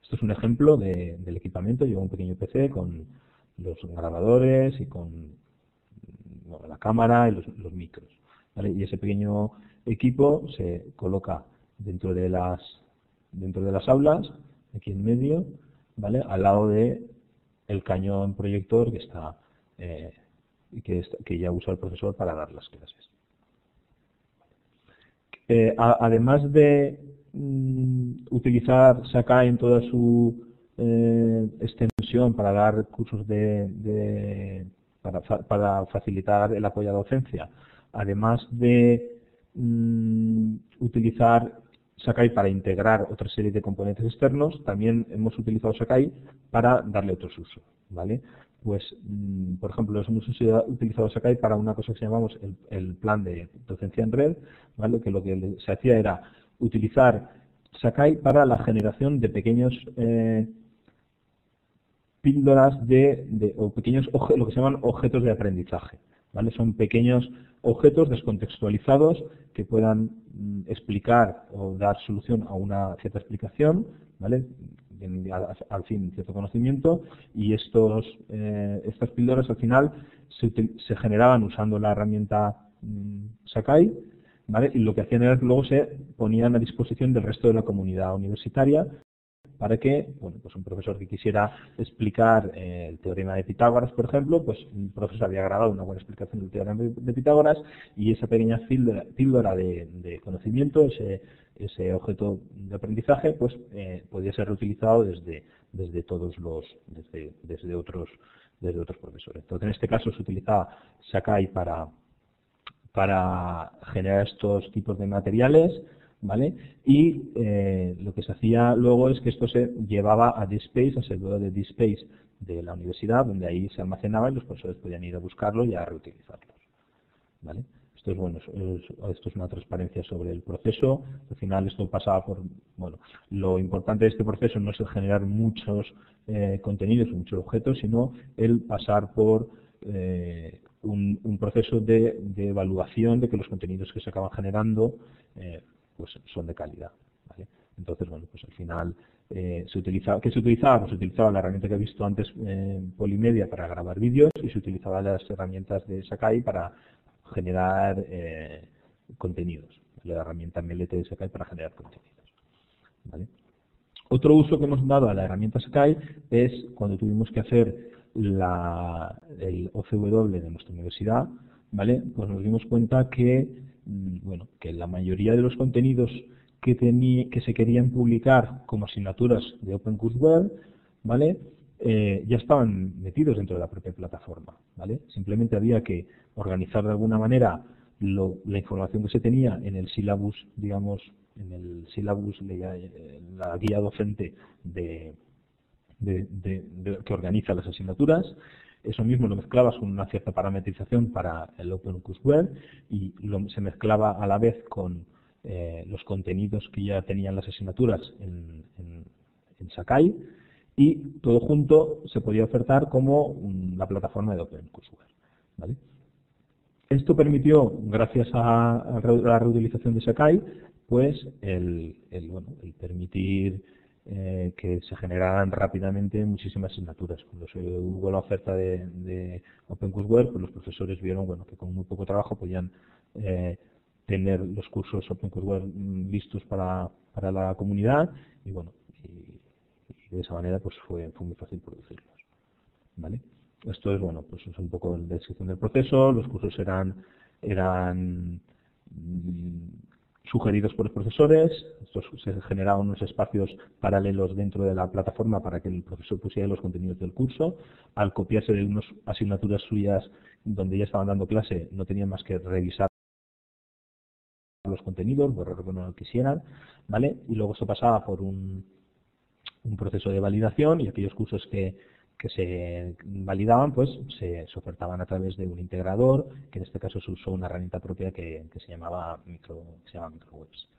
Esto es un ejemplo del equipamiento. Lleva un pequeño PC con los grabadores y con la cámara y los micros, ¿vale? Y ese pequeño equipo se coloca dentro de las aulas, aquí en medio, ¿vale? Al lado de el cañón proyector que está que ya usa el profesor para dar las clases. Además de utilizar Sakai en toda su extensión para dar cursos para facilitar el apoyo a la docencia, además de utilizar Sakai para integrar otra serie de componentes externos, también hemos utilizado Sakai para darle otros usos, ¿vale? Pues, por ejemplo, hemos utilizado Sakai para una cosa que llamamos el plan de docencia en red, ¿vale? Que lo que se hacía era utilizar Sakai para la generación de pequeños píldoras o pequeños lo que se llaman objetos de aprendizaje, ¿vale? Son pequeños objetos descontextualizados que puedan explicar o dar solución a una cierta explicación, ¿vale? Al fin cierto conocimiento, y estas píldoras al final se generaban usando la herramienta Sakai, ¿vale? Y lo que hacían era que luego se ponían a disposición del resto de la comunidad universitaria para que, bueno, pues un profesor que quisiera explicar el teorema de Pitágoras, por ejemplo, pues un profesor había grabado una buena explicación del teorema de Pitágoras, y esa pequeña píldora de conocimiento, ese objeto de aprendizaje, pues podía ser reutilizado desde otros profesores. Entonces, en este caso se utilizaba Sakai para generar estos tipos de materiales, ¿vale? Y lo que se hacía luego es que esto se llevaba a DSpace, al servidor de DSpace de la universidad, donde ahí se almacenaba y los profesores podían ir a buscarlo y a reutilizarlos, ¿vale? Esto es bueno, esto es una transparencia sobre el proceso. Al final esto pasaba por, bueno, lo importante de este proceso no es el generar muchos contenidos o muchos objetos, sino el pasar por un proceso de evaluación de que los contenidos que se acaban generando pues son de calidad, ¿vale? Entonces, bueno, pues al final ¿qué se utilizaba? Pues se utilizaba la herramienta que he visto antes, Polymedia, para grabar vídeos, y se utilizaban las herramientas de Sakai para generar contenidos, la herramienta MLT de Sakai para generar contenidos, ¿vale? Otro uso que hemos dado a la herramienta Sakai es cuando tuvimos que hacer el OCW de nuestra universidad, ¿vale? Pues nos dimos cuenta que, bueno, que la mayoría de los contenidos que se querían publicar como asignaturas de OpenCourseware, ¿vale? Ya estaban metidos dentro de la propia plataforma, ¿vale? Simplemente había que organizar de alguna manera la información que se tenía en el syllabus, digamos, la guía docente que organiza las asignaturas. Eso mismo lo mezclabas con una cierta parametrización para el OpenCourseware y se mezclaba a la vez con los contenidos que ya tenían las asignaturas en Sakai, y todo junto se podía ofertar como la plataforma de OpenCourseware, ¿vale? Esto permitió, gracias a la reutilización de Sakai, pues el permitir que se generaran rápidamente muchísimas asignaturas. Cuando se hubo la oferta de OpenCourseware, pues los profesores vieron, bueno, que con muy poco trabajo podían tener los cursos OpenCourseware listos para la comunidad, y bueno, y de esa manera pues fue muy fácil producirlos, ¿vale? Esto es, bueno, pues es un poco la descripción del proceso. Los cursos eran sugeridos por los profesores. Se generaban unos espacios paralelos dentro de la plataforma para que el profesor pusiera los contenidos del curso. Al copiarse de unas asignaturas suyas donde ya estaban dando clase, no tenían más que revisar los contenidos, borrar cuando no lo quisieran, ¿vale? Y luego se pasaba por un proceso de validación, y aquellos cursos que se validaban pues se ofertaban a través de un integrador, que en este caso se usó una herramienta propia que se llama MicroWebs.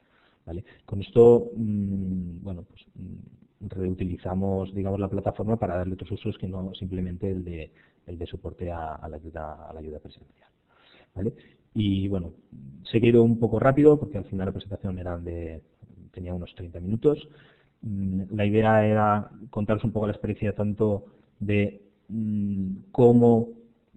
¿Vale? Con esto bueno, pues, reutilizamos, digamos, la plataforma para darle otros usos que no simplemente el de soporte a la ayuda presencial. ¿Vale? Y bueno, sé que he ido un poco rápido porque al final la presentación tenía unos 30 minutos. La idea era contaros un poco la experiencia tanto de cómo,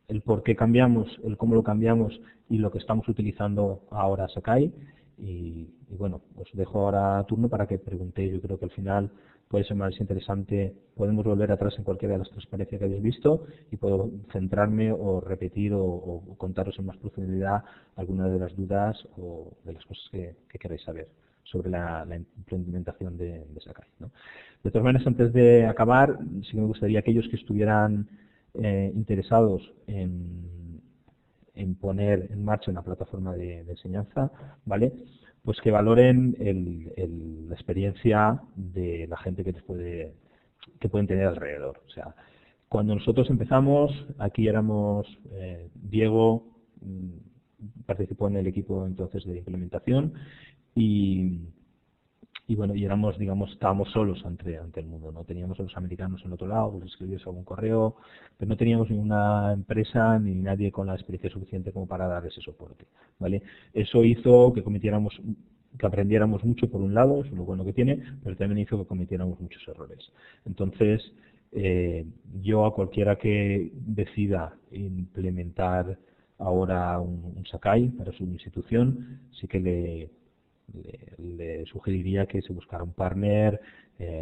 el por qué cambiamos, el cómo lo cambiamos y lo que estamos utilizando ahora Sakai. Y bueno, os dejo ahora turno para que preguntéis. Yo creo que al final puede ser más interesante. Podemos volver atrás en cualquiera de las transparencias que habéis visto y puedo centrarme o repetir o contaros en más profundidad algunas de las dudas o de las cosas que queráis saber sobre la implementación de Sakai, ¿no? De todas maneras, antes de acabar, sí que me gustaría aquellos que estuvieran interesados en poner en marcha una plataforma de enseñanza, ¿vale? Pues que valoren la experiencia de la gente que pueden tener alrededor. O sea, cuando nosotros empezamos, aquí éramos Diego, participó en el equipo entonces de implementación y bueno, y éramos, digamos, estábamos solos ante el mundo, no teníamos a los americanos en otro lado, pues escribíos algún correo, pero no teníamos ninguna empresa ni nadie con la experiencia suficiente como para dar ese soporte, ¿vale? Eso hizo que aprendiéramos mucho por un lado, es lo bueno que tiene, pero también hizo que cometiéramos muchos errores. Entonces, yo a cualquiera que decida implementar ahora un Sakai para su institución, sí que le sugeriría que se buscara un partner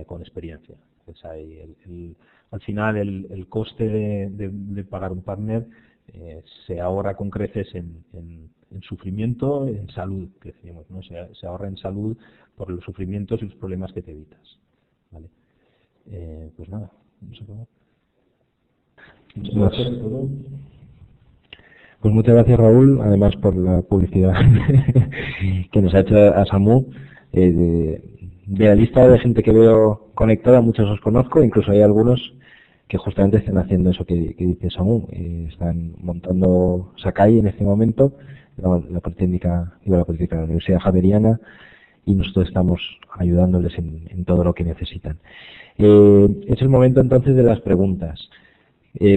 con experiencia. Pues al final el coste de pagar un partner se ahorra con creces en sufrimiento, en salud, que decimos, ¿no? Se ahorra en salud por los sufrimientos y los problemas que te evitas. ¿Vale? Pues nada, no sé cómo. Muchas gracias a todos. Pues muchas gracias, Raúl, además por la publicidad que nos ha hecho a Samu. De la lista de gente que veo conectada, muchos os conozco, incluso hay algunos que justamente están haciendo eso que dice Samu. Están montando Sakai en este momento, la Politécnica, la Universidad Javeriana, y nosotros estamos ayudándoles en todo lo que necesitan. Es el momento entonces de las preguntas.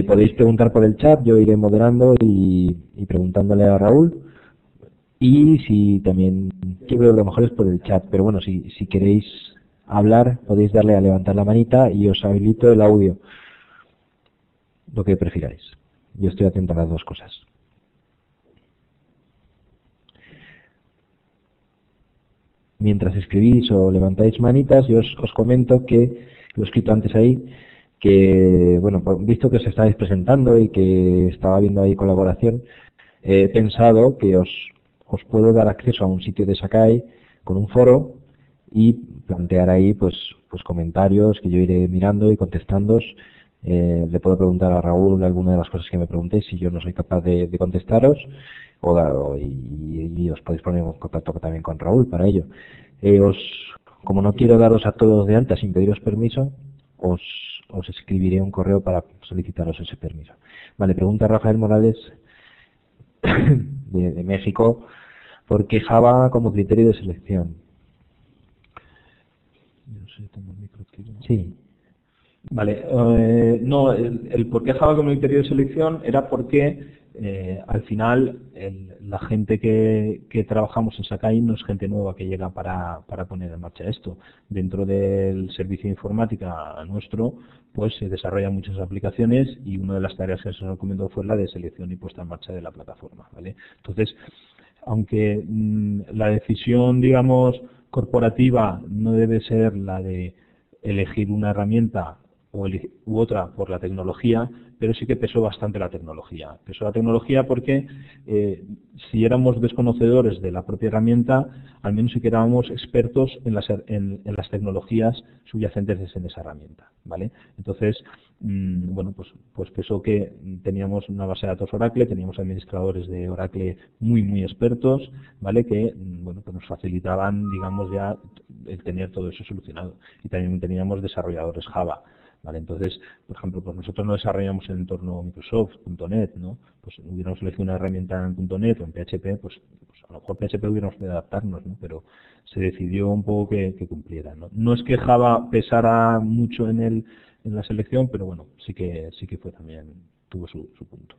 Podéis preguntar por el chat, yo iré moderando y preguntándole a Raúl. Y si también, yo creo que lo mejor es por el chat, pero bueno, si queréis hablar, podéis darle a levantar la manita y os habilito el audio, lo que prefiráis. Yo estoy atento a las dos cosas. Mientras escribís o levantáis manitas, yo os comento que lo he escrito antes ahí, que, bueno, visto que os estáis presentando y que estaba viendo ahí colaboración, he pensado que os puedo dar acceso a un sitio de Sakai con un foro y plantear ahí pues comentarios que yo iré mirando y contestándoos. Le puedo preguntar a Raúl alguna de las cosas que me preguntéis si yo no soy capaz de contestaros, y os podéis poner en contacto también con Raúl para ello. Como no quiero daros a todos de alta sin pediros permiso, os escribiré un correo para solicitaros ese permiso. Vale, pregunta Rafael Morales de México: ¿por qué Java como criterio de selección? No sé, tengo el micro activo. Sí. Vale, no, el por qué Java como criterio de selección era porque al final la gente que trabajamos en Sakai no es gente nueva que llega para poner en marcha esto. Dentro del servicio de informática nuestro, pues se desarrollan muchas aplicaciones y una de las tareas que se nos recomendó fue la de selección y puesta en marcha de la plataforma, ¿vale? Entonces, aunque la decisión, digamos, corporativa no debe ser la de elegir una herramienta u otra por la tecnología, pero sí que pesó bastante la tecnología. Pesó la tecnología porque si éramos desconocedores de la propia herramienta, al menos sí que éramos expertos en las tecnologías subyacentes en esa herramienta, ¿vale? Entonces, bueno, pues pesó que teníamos una base de datos Oracle, teníamos administradores de Oracle muy expertos, ¿vale? Que, bueno, pues nos facilitaban, digamos, ya el tener todo eso solucionado. Y también teníamos desarrolladores Java, ¿vale? Entonces, por ejemplo, pues nosotros no desarrollamos en el entorno Microsoft, .NET, ¿no? Pues hubiéramos elegido una herramienta en .NET o en PHP, pues a lo mejor PHP hubiéramos podido adaptarnos, ¿no? Pero se decidió un poco que cumpliera, ¿no? No es que Java pesara mucho en la selección, pero bueno, sí que fue también, tuvo su punto.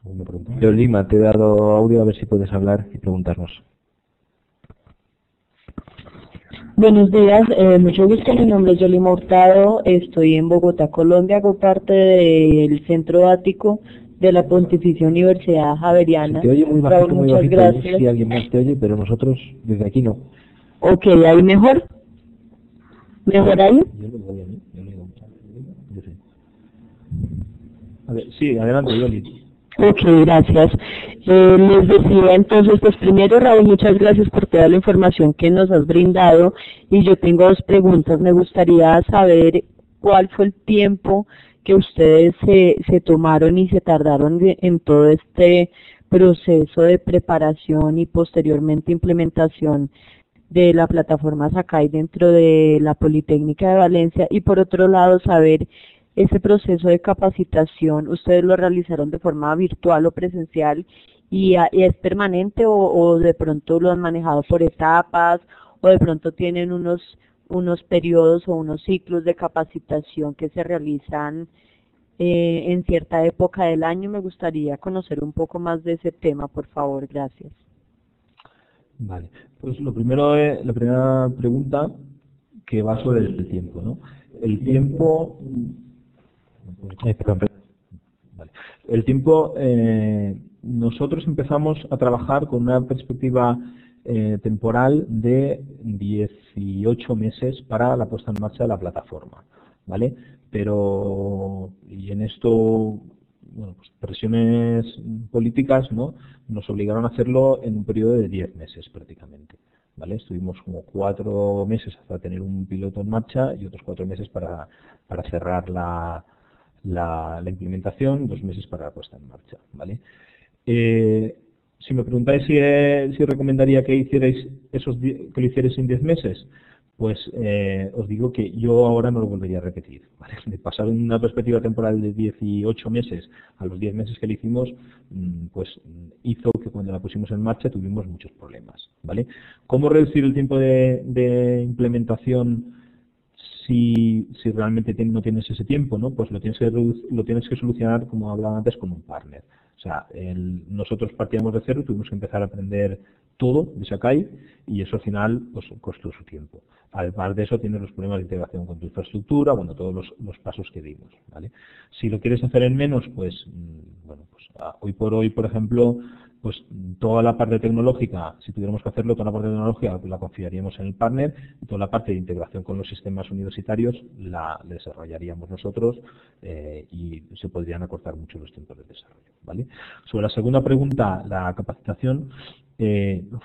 ¿Alguna pregunta? Yo, Lima, te he dado audio, a ver si puedes hablar y preguntarnos. Buenos días, mucho gusto, mi nombre es Yolima Hurtado, estoy en Bogotá, Colombia, hago parte del Centro Ático de la Pontificia Universidad Javeriana. Se te oye muy bajito, Raúl, muy muchas bajito, no sé gracias. si alguien más te oye, pero nosotros desde aquí no. Ok, ¿ahí mejor? ¿Mejor ahí? Yo lo digo bien, yo lo digo. Yo sí. A ver, sí, adelante, Yoli. Ok, gracias. Les decía entonces, pues primero, Raúl, muchas gracias por toda la información que nos has brindado, y yo tengo dos preguntas. Me gustaría saber cuál fue el tiempo que ustedes se tomaron y se tardaron en todo este proceso de preparación y posteriormente implementación de la plataforma Sakai dentro de la Politécnica de Valencia, y por otro lado saber ese proceso de capacitación, ¿ustedes lo realizaron de forma virtual o presencial y es permanente, o de pronto lo han manejado por etapas, o de pronto tienen unos periodos o unos ciclos de capacitación que se realizan en cierta época del año? Me gustaría conocer un poco más de ese tema, por favor, gracias. Vale, pues lo primero es, la primera pregunta que va sobre el tiempo, ¿no? El tiempo... Vale. El tiempo, nosotros empezamos a trabajar con una perspectiva temporal de 18 meses para la puesta en marcha de la plataforma, ¿vale? Pero, y en esto, bueno, pues presiones políticas, ¿no?, nos obligaron a hacerlo en un periodo de 10 meses prácticamente, ¿vale? Estuvimos como 4 meses hasta tener un piloto en marcha y otros 4 meses para cerrar la implementación, 2 meses para la puesta en marcha, ¿vale? Si me preguntáis si recomendaría que hicierais que lo hicierais en 10 meses, pues os digo que yo ahora no lo volvería a repetir, ¿vale? De pasar una perspectiva temporal de 18 meses a los 10 meses que le hicimos, pues hizo que cuando la pusimos en marcha tuvimos muchos problemas, ¿vale? ¿Cómo reducir el tiempo de implementación si realmente no tienes ese tiempo, ¿no? Pues lo tienes que solucionar, como hablaba antes, con un partner. O sea, nosotros partíamos de cero y tuvimos que empezar a aprender todo de Sakai, y eso al final pues costó su tiempo. Además de eso tienes los problemas de integración con tu infraestructura, bueno, todos los pasos que dimos, ¿vale? Si lo quieres hacer en menos, pues bueno, pues hoy por hoy, por ejemplo, pues toda la parte tecnológica, si tuviéramos que hacerlo, toda la parte tecnológica la confiaríamos en el partner, y toda la parte de integración con los sistemas universitarios la desarrollaríamos nosotros, y se podrían acortar mucho los tiempos de desarrollo, ¿vale? Sobre la segunda pregunta, la capacitación,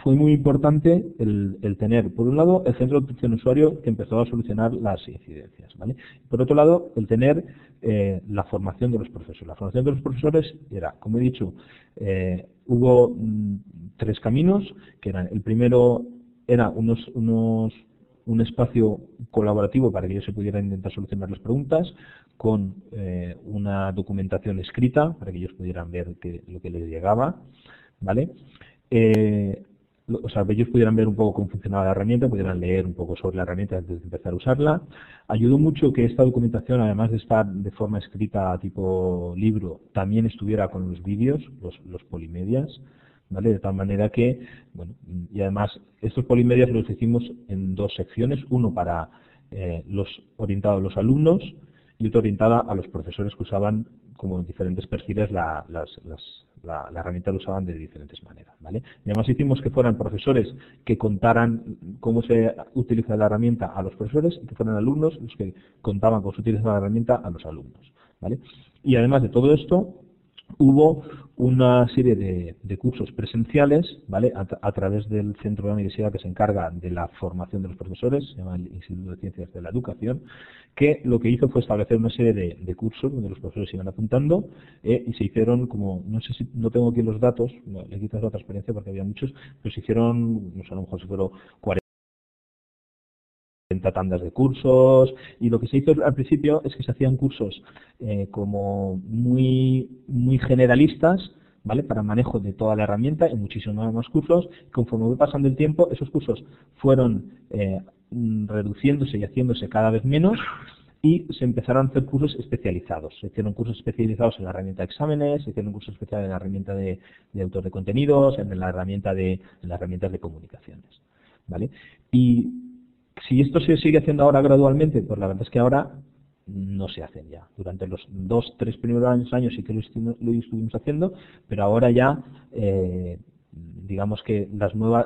fue muy importante el tener, por un lado, el centro de atención al usuario que empezó a solucionar las incidencias, ¿vale? Por otro lado, el tener la formación de los profesores. La formación de los profesores era, como he dicho, hubo 3 caminos, que eran: el primero era un espacio colaborativo para que ellos se pudieran intentar solucionar las preguntas, con una documentación escrita para que ellos pudieran ver lo que les llegaba, ¿vale? O sea, que ellos pudieran ver un poco cómo funcionaba la herramienta, pudieran leer un poco sobre la herramienta antes de empezar a usarla. Ayudó mucho que esta documentación, además de estar de forma escrita tipo libro, también estuviera con los vídeos, los polimedias, ¿vale? De tal manera que, bueno, y además estos polimedias los hicimos en 2 secciones, uno para orientado a los alumnos y otro orientada a los profesores que usaban como diferentes perfiles las la herramienta la usaban de diferentes maneras, ¿vale? Y además hicimos que fueran profesores que contaran cómo se utiliza la herramienta a los profesores y que fueran alumnos los que contaban cómo se utiliza la herramienta a los alumnos, ¿vale? Y además de todo esto, hubo una serie de cursos presenciales, ¿vale? A través del centro de la universidad que se encarga de la formación de los profesores, se llama el Instituto de Ciencias de la Educación, que lo que hizo fue establecer una serie de cursos donde los profesores iban apuntando y se hicieron como, no sé si, no tengo aquí los datos, no, le quitas la transparencia porque había muchos, pero se hicieron, no sé, a lo mejor se fueron 40 tandas de cursos, y lo que se hizo al principio es que se hacían cursos como muy generalistas, ¿vale? Para manejo de toda la herramienta, y muchísimos más cursos. Conforme fue pasando el tiempo, esos cursos fueron reduciéndose y haciéndose cada vez menos, y se empezaron a hacer cursos especializados. Se hicieron cursos especializados en la herramienta de exámenes, se hicieron cursos especiales en la herramienta de autor de contenidos, en las herramientas de comunicaciones, ¿vale? Y si esto se sigue haciendo ahora gradualmente, pues la verdad es que ahora no se hacen ya. Durante los 2-3 primeros años sí que lo estuvimos haciendo, pero ahora ya, digamos que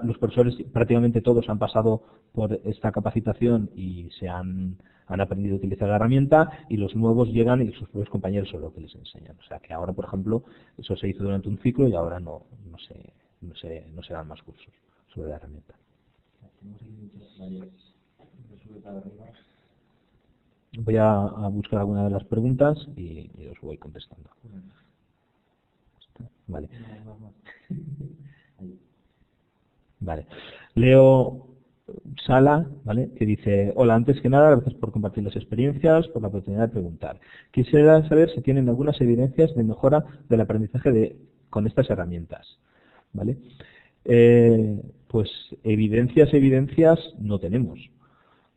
los profesores prácticamente todos han pasado por esta capacitación y han aprendido a utilizar la herramienta, y los nuevos llegan y sus propios compañeros son los que les enseñan. O sea que ahora, por ejemplo, eso se hizo durante un ciclo y ahora no se dan más cursos sobre la herramienta. Voy a buscar alguna de las preguntas y os voy contestando. Vale. Vale. Leo Sala, ¿vale? Que dice: hola, antes que nada, gracias por compartir las experiencias, por la oportunidad de preguntar. Quisiera saber si tienen algunas evidencias de mejora del aprendizaje con estas herramientas, ¿vale? Pues evidencias no tenemos,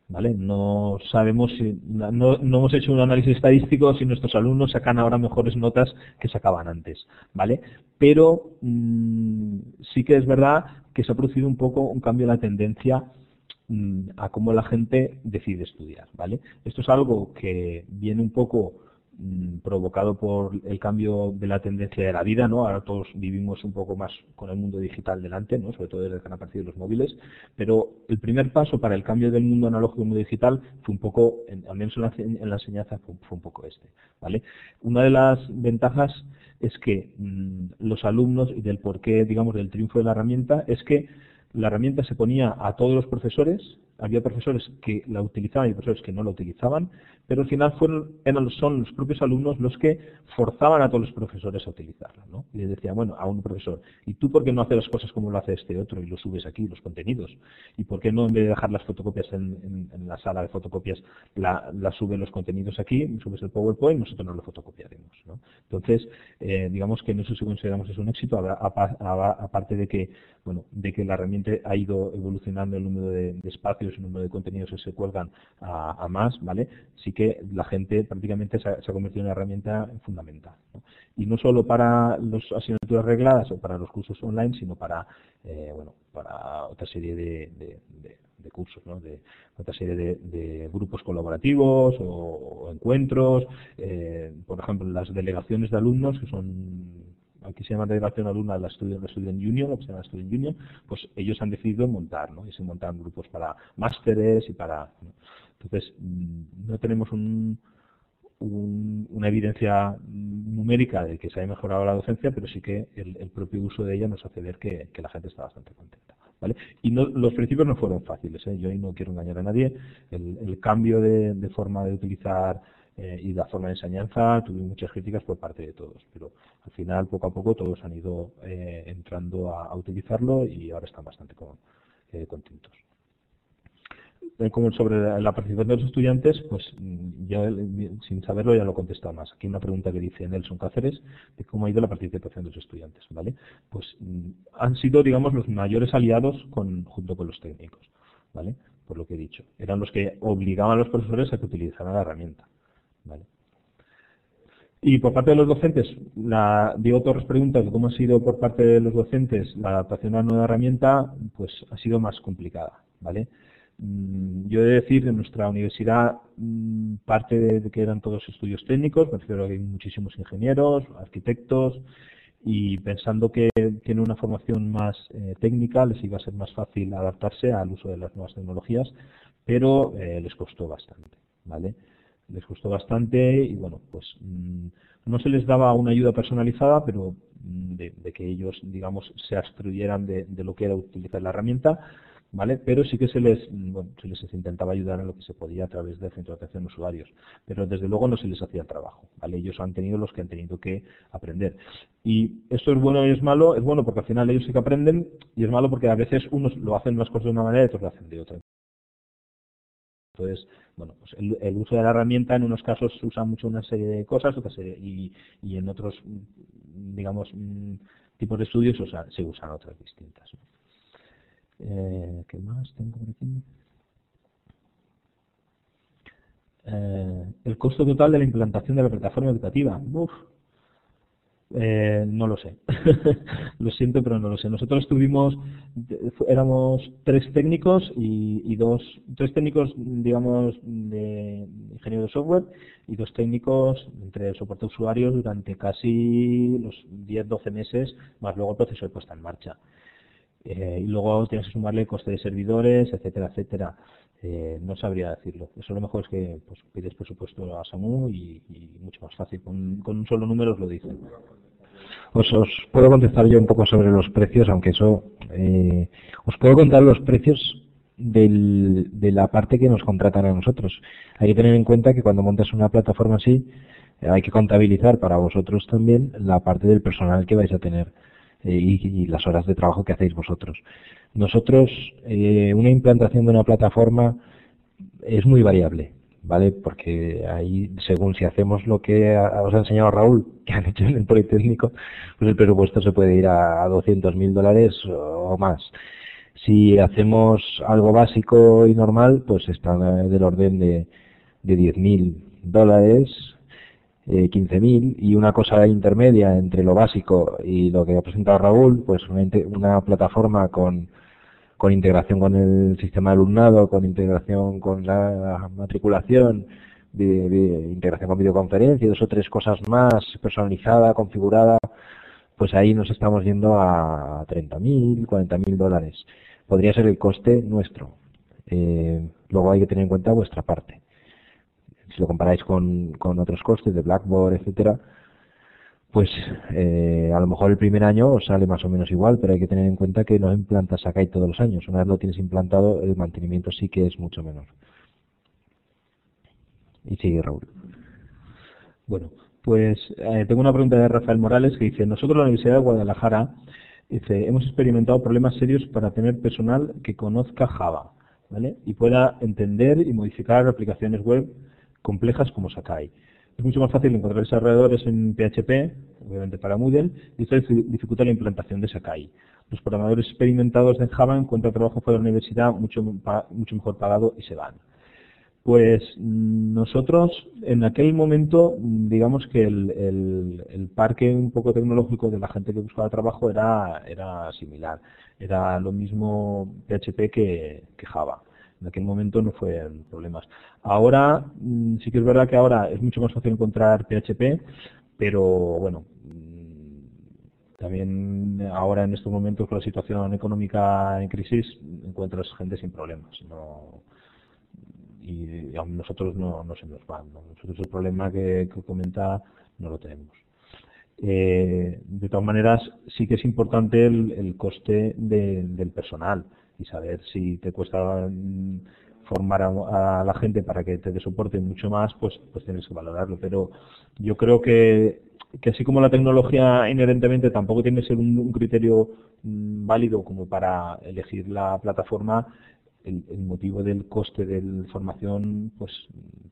¿vale? No sabemos no hemos hecho un análisis estadístico si nuestros alumnos sacan ahora mejores notas que sacaban antes, ¿vale? Pero sí que es verdad que se ha producido un poco un cambio en la tendencia a cómo la gente decide estudiar, ¿vale? Esto es algo que viene un poco provocado por el cambio de la tendencia de la vida, ¿no? Ahora todos vivimos un poco más con el mundo digital delante, ¿no? Sobre todo desde que han aparecido los móviles, pero el primer paso para el cambio del mundo analógico al mundo digital fue un poco, al menos en la enseñanza, fue un poco ¿vale? Una de las ventajas es que los alumnos, y del porqué, digamos, del triunfo de la herramienta, es que la herramienta se ponía a todos los profesores. Había profesores que la utilizaban y profesores que no la utilizaban, pero al final son los propios alumnos los que forzaban a todos los profesores a utilizarla, ¿no? Y les decían, bueno, a un profesor, ¿y tú por qué no haces las cosas como lo hace este otro y lo subes aquí, los contenidos? ¿Y por qué no, en vez de dejar las fotocopias en la sala de fotocopias, la suben los contenidos aquí, subes el PowerPoint, nosotros no lo fotocopiaremos, ¿no? Entonces, digamos que en eso sí consideramos es un éxito, aparte de que, bueno, de que la herramienta ha ido evolucionando el número de espacios, el número de contenidos que se cuelgan a más, ¿vale? Sí que la gente prácticamente se ha convertido en una herramienta fundamental, ¿no? Y no solo para las asignaturas regladas o para los cursos online, sino para otra serie de cursos, ¿no? Otra serie de grupos colaborativos o encuentros, por ejemplo, las delegaciones de alumnos, que son, aquí se llama delegación alumna, la Student Union, lo que se llama Student Union, pues ellos han decidido montar, ¿no? Y se montan grupos para másteres y para, ¿no? Entonces, no tenemos una evidencia numérica de que se haya mejorado la docencia, pero sí que el propio uso de ella nos hace ver que la gente está bastante contenta, ¿vale? Y los principios no fueron fáciles, ¿eh? Yo ahí no quiero engañar a nadie. El cambio de forma de utilizar y la forma de enseñanza, tuvimos muchas críticas por parte de todos, pero al final, poco a poco, todos han ido entrando a utilizarlo y ahora están bastante contentos. Como sobre la participación de los estudiantes, pues yo sin saberlo ya lo he contestado más. Aquí una pregunta que dice Nelson Cáceres de cómo ha ido la participación de los estudiantes, ¿vale? Pues han sido, digamos, los mayores aliados junto con los técnicos, ¿vale? Por lo que he dicho. Eran los que obligaban a los profesores a que utilizaran la herramienta, ¿vale? Y por parte de los docentes, Diego Torres pregunta que cómo ha sido por parte de los docentes la adaptación a la nueva herramienta, pues ha sido más complicada, ¿vale? Yo he de decir que en nuestra universidad, parte de que eran todos estudios técnicos, me refiero a que hay muchísimos ingenieros, arquitectos, y pensando que tiene una formación más técnica, les iba a ser más fácil adaptarse al uso de las nuevas tecnologías, pero les costó bastante, ¿vale? Les costó bastante y bueno, pues no se les daba una ayuda personalizada, pero de que ellos, digamos, se abstruyeran de lo que era utilizar la herramienta, ¿vale? Pero sí que se les intentaba ayudar en lo que se podía a través del centro de atención a usuarios, pero desde luego no se les hacía el trabajo, ¿vale? Ellos han tenido los que han tenido que aprender. Y esto es bueno y es malo. Es bueno porque al final ellos sí que aprenden, y es malo porque a veces unos lo hacen las cosas de una manera y otros lo hacen de otra. Entonces, bueno, pues el uso de la herramienta en unos casos se usa mucho una serie de cosas, y en otros, digamos, tipos de estudios se usan otras distintas, ¿no? ¿Qué más tengo por aquí? El costo total de la implantación de la plataforma educativa. Uf, no lo sé. Lo siento, pero no lo sé. Nosotros éramos tres técnicos tres técnicos, digamos, de ingeniero de software y dos técnicos entre soporte a usuarios durante casi los 10-12 meses, más luego el proceso de puesta en marcha. Y luego tienes que sumarle coste de servidores, etcétera, etcétera. No sabría decirlo. Eso lo mejor es que pues, pides presupuesto a SAMU y mucho más fácil. Con un solo número os lo dicen. Os puedo contestar yo un poco sobre los precios, aunque eso... os puedo contar los precios de la parte que nos contratan a nosotros. Hay que tener en cuenta que cuando montas una plataforma así, hay que contabilizar para vosotros también la parte del personal que vais a tener y las horas de trabajo que hacéis vosotros. Nosotros, una implantación de una plataforma es muy variable, ¿vale? Porque ahí, según si hacemos lo que os ha enseñado Raúl, que han hecho en el Politécnico, pues el presupuesto se puede ir a $200.000 o más. Si hacemos algo básico y normal, pues está del orden de $10.000, 15.000, y una cosa intermedia entre lo básico y lo que ha presentado Raúl, pues una plataforma con integración con el sistema de alumnado, con integración con la matriculación, integración con videoconferencia, 2 o 3 cosas más, personalizada, configurada, pues ahí nos estamos yendo a $30.000, $40.000. Podría ser el coste nuestro. Luego hay que tener en cuenta vuestra parte. Si lo comparáis con otros costes de Blackboard, etcétera, pues a lo mejor el primer año os sale más o menos igual, pero hay que tener en cuenta que no implantas Sakai todos los años. Una vez lo tienes implantado, el mantenimiento sí que es mucho menor. Y sigue Raúl. Bueno, pues tengo una pregunta de Rafael Morales que dice: nosotros, la Universidad de Guadalajara, hemos experimentado problemas serios para tener personal que conozca Java, ¿vale? Y pueda entender y modificar aplicaciones web complejas como Sakai. Es mucho más fácil encontrar desarrolladores en PHP, obviamente para Moodle, y esto dificulta la implantación de Sakai. Los programadores experimentados en Java encuentran trabajo fuera de la universidad mucho mejor pagado y se van. Pues nosotros en aquel momento, digamos que el parque un poco tecnológico de la gente que buscaba trabajo era similar. Era lo mismo PHP que Java. En aquel momento no fue problemas. Ahora, sí que es verdad que ahora es mucho más fácil encontrar PHP, pero bueno, también ahora en estos momentos con la situación económica en crisis encuentras gente sin problemas. Y a nosotros no se nos va, ¿no? Nosotros el problema que comenta no lo tenemos. De todas maneras, sí que es importante el coste del personal y saber si te cuesta formar a la gente para que te dé soporte mucho más, pues tienes que valorarlo. Pero yo creo que así como la tecnología inherentemente tampoco tiene que ser un criterio válido como para elegir la plataforma, el motivo del coste de la formación pues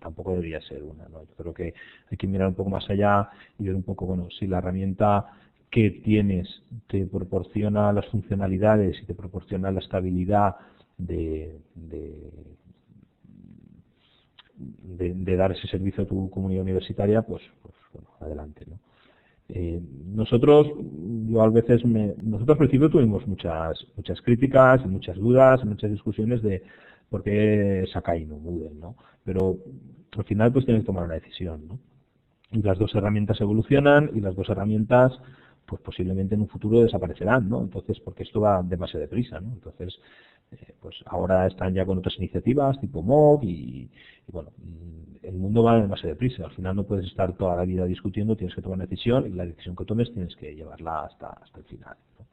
tampoco debería ser una, ¿no? Yo creo que hay que mirar un poco más allá y ver un poco, bueno, si la herramienta que tienes te proporciona las funcionalidades y te proporciona la estabilidad de dar ese servicio a tu comunidad universitaria, pues bueno, adelante, ¿no? Nosotros al principio tuvimos muchas críticas, muchas dudas, muchas discusiones de por qué Sakai no Moodle, ¿no? Pero al final pues tienes que tomar una decisión, ¿no? Y las dos herramientas evolucionan y las dos herramientas pues posiblemente en un futuro desaparecerán, ¿no? Entonces, porque esto va demasiado deprisa, ¿no? Entonces, pues ahora están ya con otras iniciativas tipo MOOC y bueno, el mundo va demasiado deprisa. Al final no puedes estar toda la vida discutiendo, tienes que tomar una decisión y la decisión que tomes tienes que llevarla hasta el final, ¿no?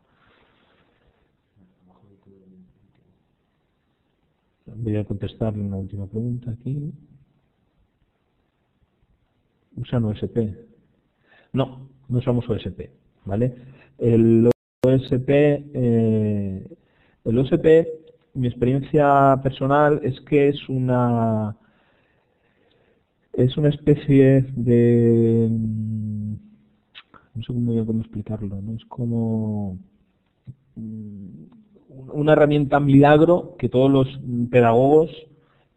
Voy a contestar una última pregunta aquí. ¿Usan OSP? No, no usamos OSP, ¿vale? El OSP, el OSP, mi experiencia personal es que es una especie de, no sé muy bien cómo explicarlo, ¿no? Es como una herramienta milagro que todos los pedagogos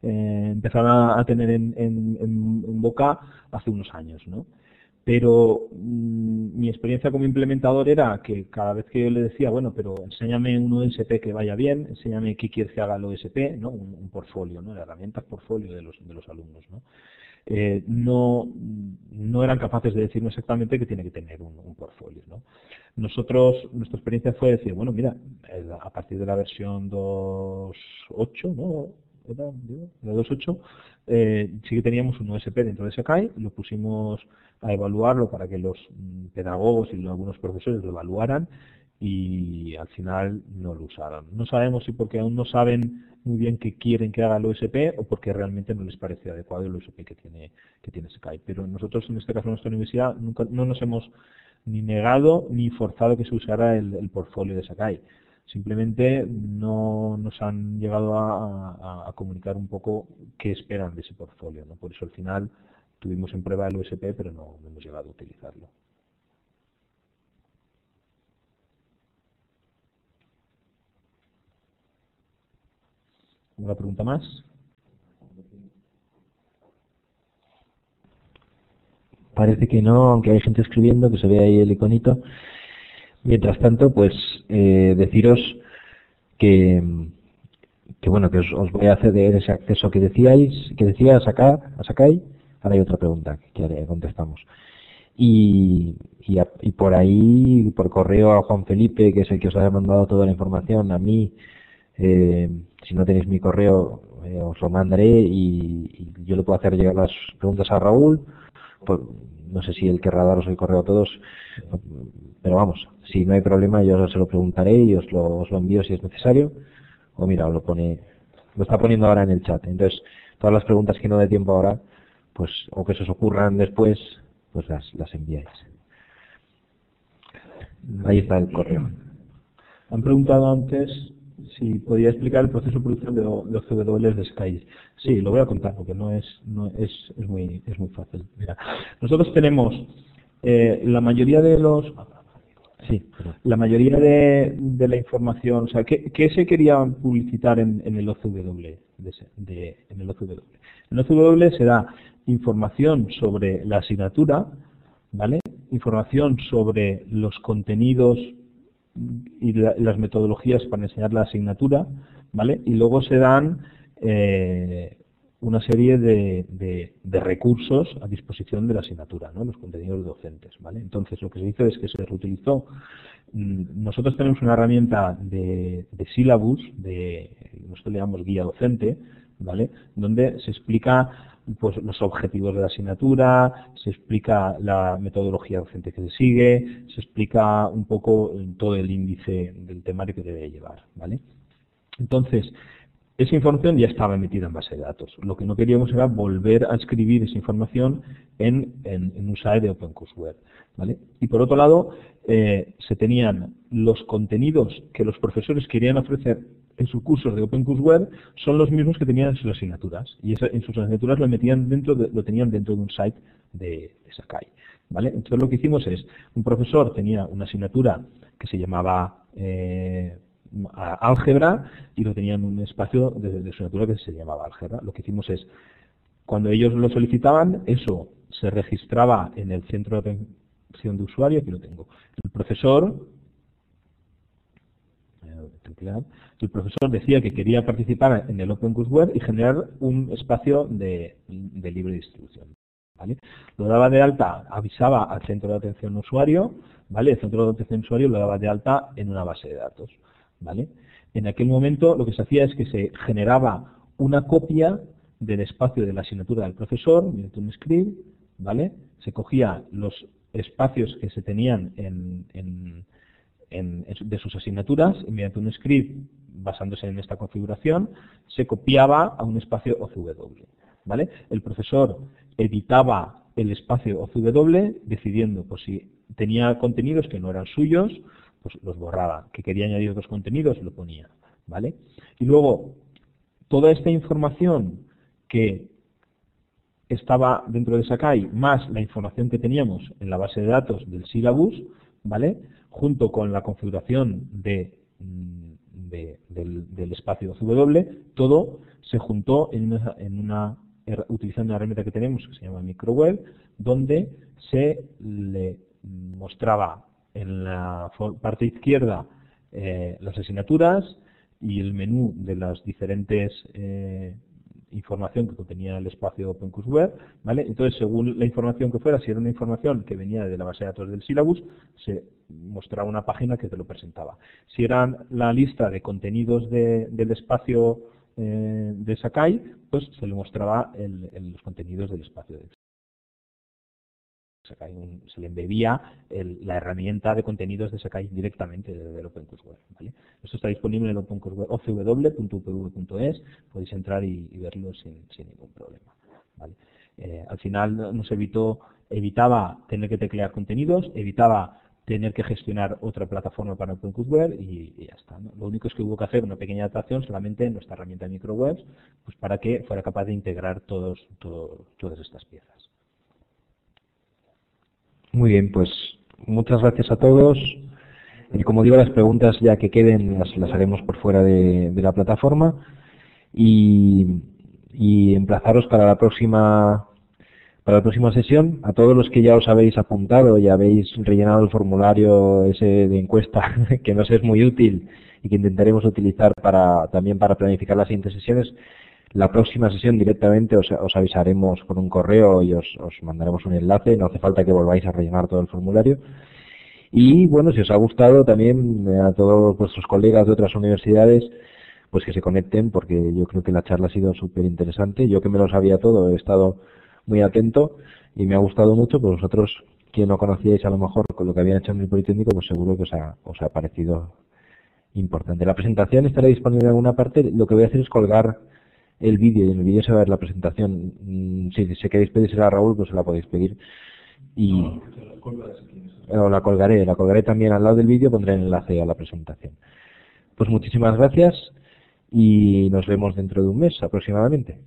empezaron a tener en boca hace unos años, ¿no? Pero mi experiencia como implementador era que cada vez que yo le decía, bueno, pero enséñame un OSP que vaya bien, enséñame qué quieres que haga el OSP, ¿no? Un portfolio, ¿no? De herramientas portfolio de los alumnos, ¿no? No eran capaces de decirme exactamente que tiene que tener un portfolio, ¿no? Nuestra experiencia fue decir, bueno, mira, a partir de la versión 2.8, ¿no? ¿Era? La 2.8, sí que teníamos un OSP dentro de Sakai, lo pusimos a evaluarlo para que los pedagogos y algunos profesores lo evaluaran y al final no lo usaron. No sabemos si porque aún no saben muy bien qué quieren que haga el OSP o porque realmente no les parece adecuado el OSP que tiene Sakai. Pero nosotros, en este caso, en nuestra universidad, no nos hemos ni negado ni forzado que se usara el portfolio de Sakai. Simplemente no nos han llegado a comunicar un poco qué esperan de ese portfolio, ¿no? Por eso al final tuvimos en prueba el OSP, pero no hemos llegado a utilizarlo. ¿Una pregunta más? Parece que no, aunque hay gente escribiendo, que se ve ahí el iconito. Mientras tanto, pues deciros que, bueno, que os voy a ceder ese acceso que decía a Sakai. Ahora hay otra pregunta que contestamos. Y por ahí, por correo a Juan Felipe, que es el que os ha mandado toda la información, a mí, si no tenéis mi correo, os lo mandaré y yo le puedo hacer llegar las preguntas a Raúl. No sé si él querrá daros el correo a todos, pero vamos, si no hay problema yo se lo preguntaré y os lo envío si es necesario. O mira, lo está poniendo ahora en el chat. Entonces, todas las preguntas que no dé tiempo ahora, pues, o que se os ocurran después, pues las enviáis. Ahí está el correo. Han preguntado antes si podía explicar el proceso de producción de OCW de Sky. Sí, lo voy a contar porque es muy fácil. Mira, nosotros tenemos la mayoría de los la mayoría de la información, o sea, ¿qué se quería publicitar en el OCW? En el OCW. En el OCW se da información sobre la asignatura, ¿vale? Información sobre los contenidos y las metodologías para enseñar la asignatura, ¿vale? Y luego se dan una serie de recursos a disposición de la asignatura, ¿no? Los contenidos docentes, ¿vale? Entonces, lo que se hizo es que se reutilizó. Nosotros tenemos una herramienta de syllabus, nosotros le llamamos guía docente, ¿vale? Donde se explica pues los objetivos de la asignatura, se explica la metodología docente que se sigue, se explica un poco todo el índice del temario que debe llevar, ¿vale? Entonces, esa información ya estaba metida en base de datos. Lo que no queríamos era volver a escribir esa información en un site de OpenCourseware, ¿vale? Y por otro lado, se tenían los contenidos que los profesores querían ofrecer en sus cursos de OpenCourseware son los mismos que tenían en sus asignaturas. Y en sus asignaturas lo tenían dentro de un site de Sakai, ¿vale? Entonces lo que hicimos es, un profesor tenía una asignatura que se llamaba álgebra y lo tenían en un espacio de asignatura que se llamaba álgebra. Lo que hicimos es, cuando ellos lo solicitaban, eso se registraba en el centro de atención de usuario, aquí lo tengo. El profesor decía que quería participar en el OpenCourseware y generar un espacio de libre distribución. ¿vale? Lo daba de alta, avisaba al centro de atención usuario, ¿vale? El centro de atención usuario lo daba de alta en una base de datos, ¿vale? En aquel momento lo que se hacía es que se generaba una copia del espacio de la asignatura del profesor mediante un script, ¿vale? Se cogía los espacios que se tenían de sus asignaturas y mediante un script basándose en esta configuración se copiaba a un espacio OCW, ¿vale? El profesor editaba el espacio OCW decidiendo pues, si tenía contenidos que no eran suyos, pues los borraba. Que quería añadir otros contenidos, lo ponía, ¿vale? Y luego, toda esta información que estaba dentro de Sakai, más la información que teníamos en la base de datos del syllabus, ¿vale? Junto con la configuración del espacio W, todo se juntó utilizando una herramienta que tenemos que se llama Microweb, donde se le mostraba en la parte izquierda las asignaturas y el menú de las diferentes información que contenía el espacio OpenCourseware, ¿vale? Entonces, según la información que fuera, si era una información que venía de la base de datos del syllabus, se mostraba una página que te lo presentaba. Si eran la lista de contenidos del espacio de Sakai, pues se le mostraba los contenidos del espacio de Sakai. Se le embebía la herramienta de contenidos de Sakai directamente del OpenCourseware, ¿vale? Esto está disponible en el OpenCourseware ocw.upv.es, podéis entrar y verlo sin ningún problema, ¿vale? Al final nos evitaba tener que teclear contenidos, evitaba tener que gestionar otra plataforma para OpenCourseware y ya está, ¿no? Lo único es que hubo que hacer una pequeña adaptación solamente en nuestra herramienta de Microwebs, pues para que fuera capaz de integrar todas estas piezas. Muy bien, pues muchas gracias a todos. Y como digo, las preguntas ya que queden las haremos por fuera de la plataforma y emplazaros para la próxima sesión. A todos los que ya os habéis apuntado y habéis rellenado el formulario ese de encuesta que nos es muy útil y que intentaremos utilizar también para planificar las siguientes sesiones, la próxima sesión directamente os avisaremos por un correo y os mandaremos un enlace, no hace falta que volváis a rellenar todo el formulario. Y bueno, si os ha gustado también a todos vuestros colegas de otras universidades, pues que se conecten, porque yo creo que la charla ha sido súper interesante. Yo que me lo sabía todo, he estado muy atento y me ha gustado mucho, pues vosotros que no conocíais a lo mejor con lo que habían hecho en el Politécnico, pues seguro que os ha parecido importante. La presentación estará disponible en alguna parte, lo que voy a hacer es colgar el vídeo, y en el vídeo se va a ver la presentación. Si queréis pedírsela a Raúl, pues se la podéis pedir. Y la colgaré también al lado del vídeo, pondré el enlace a la presentación. Pues muchísimas gracias y nos vemos dentro de un mes aproximadamente.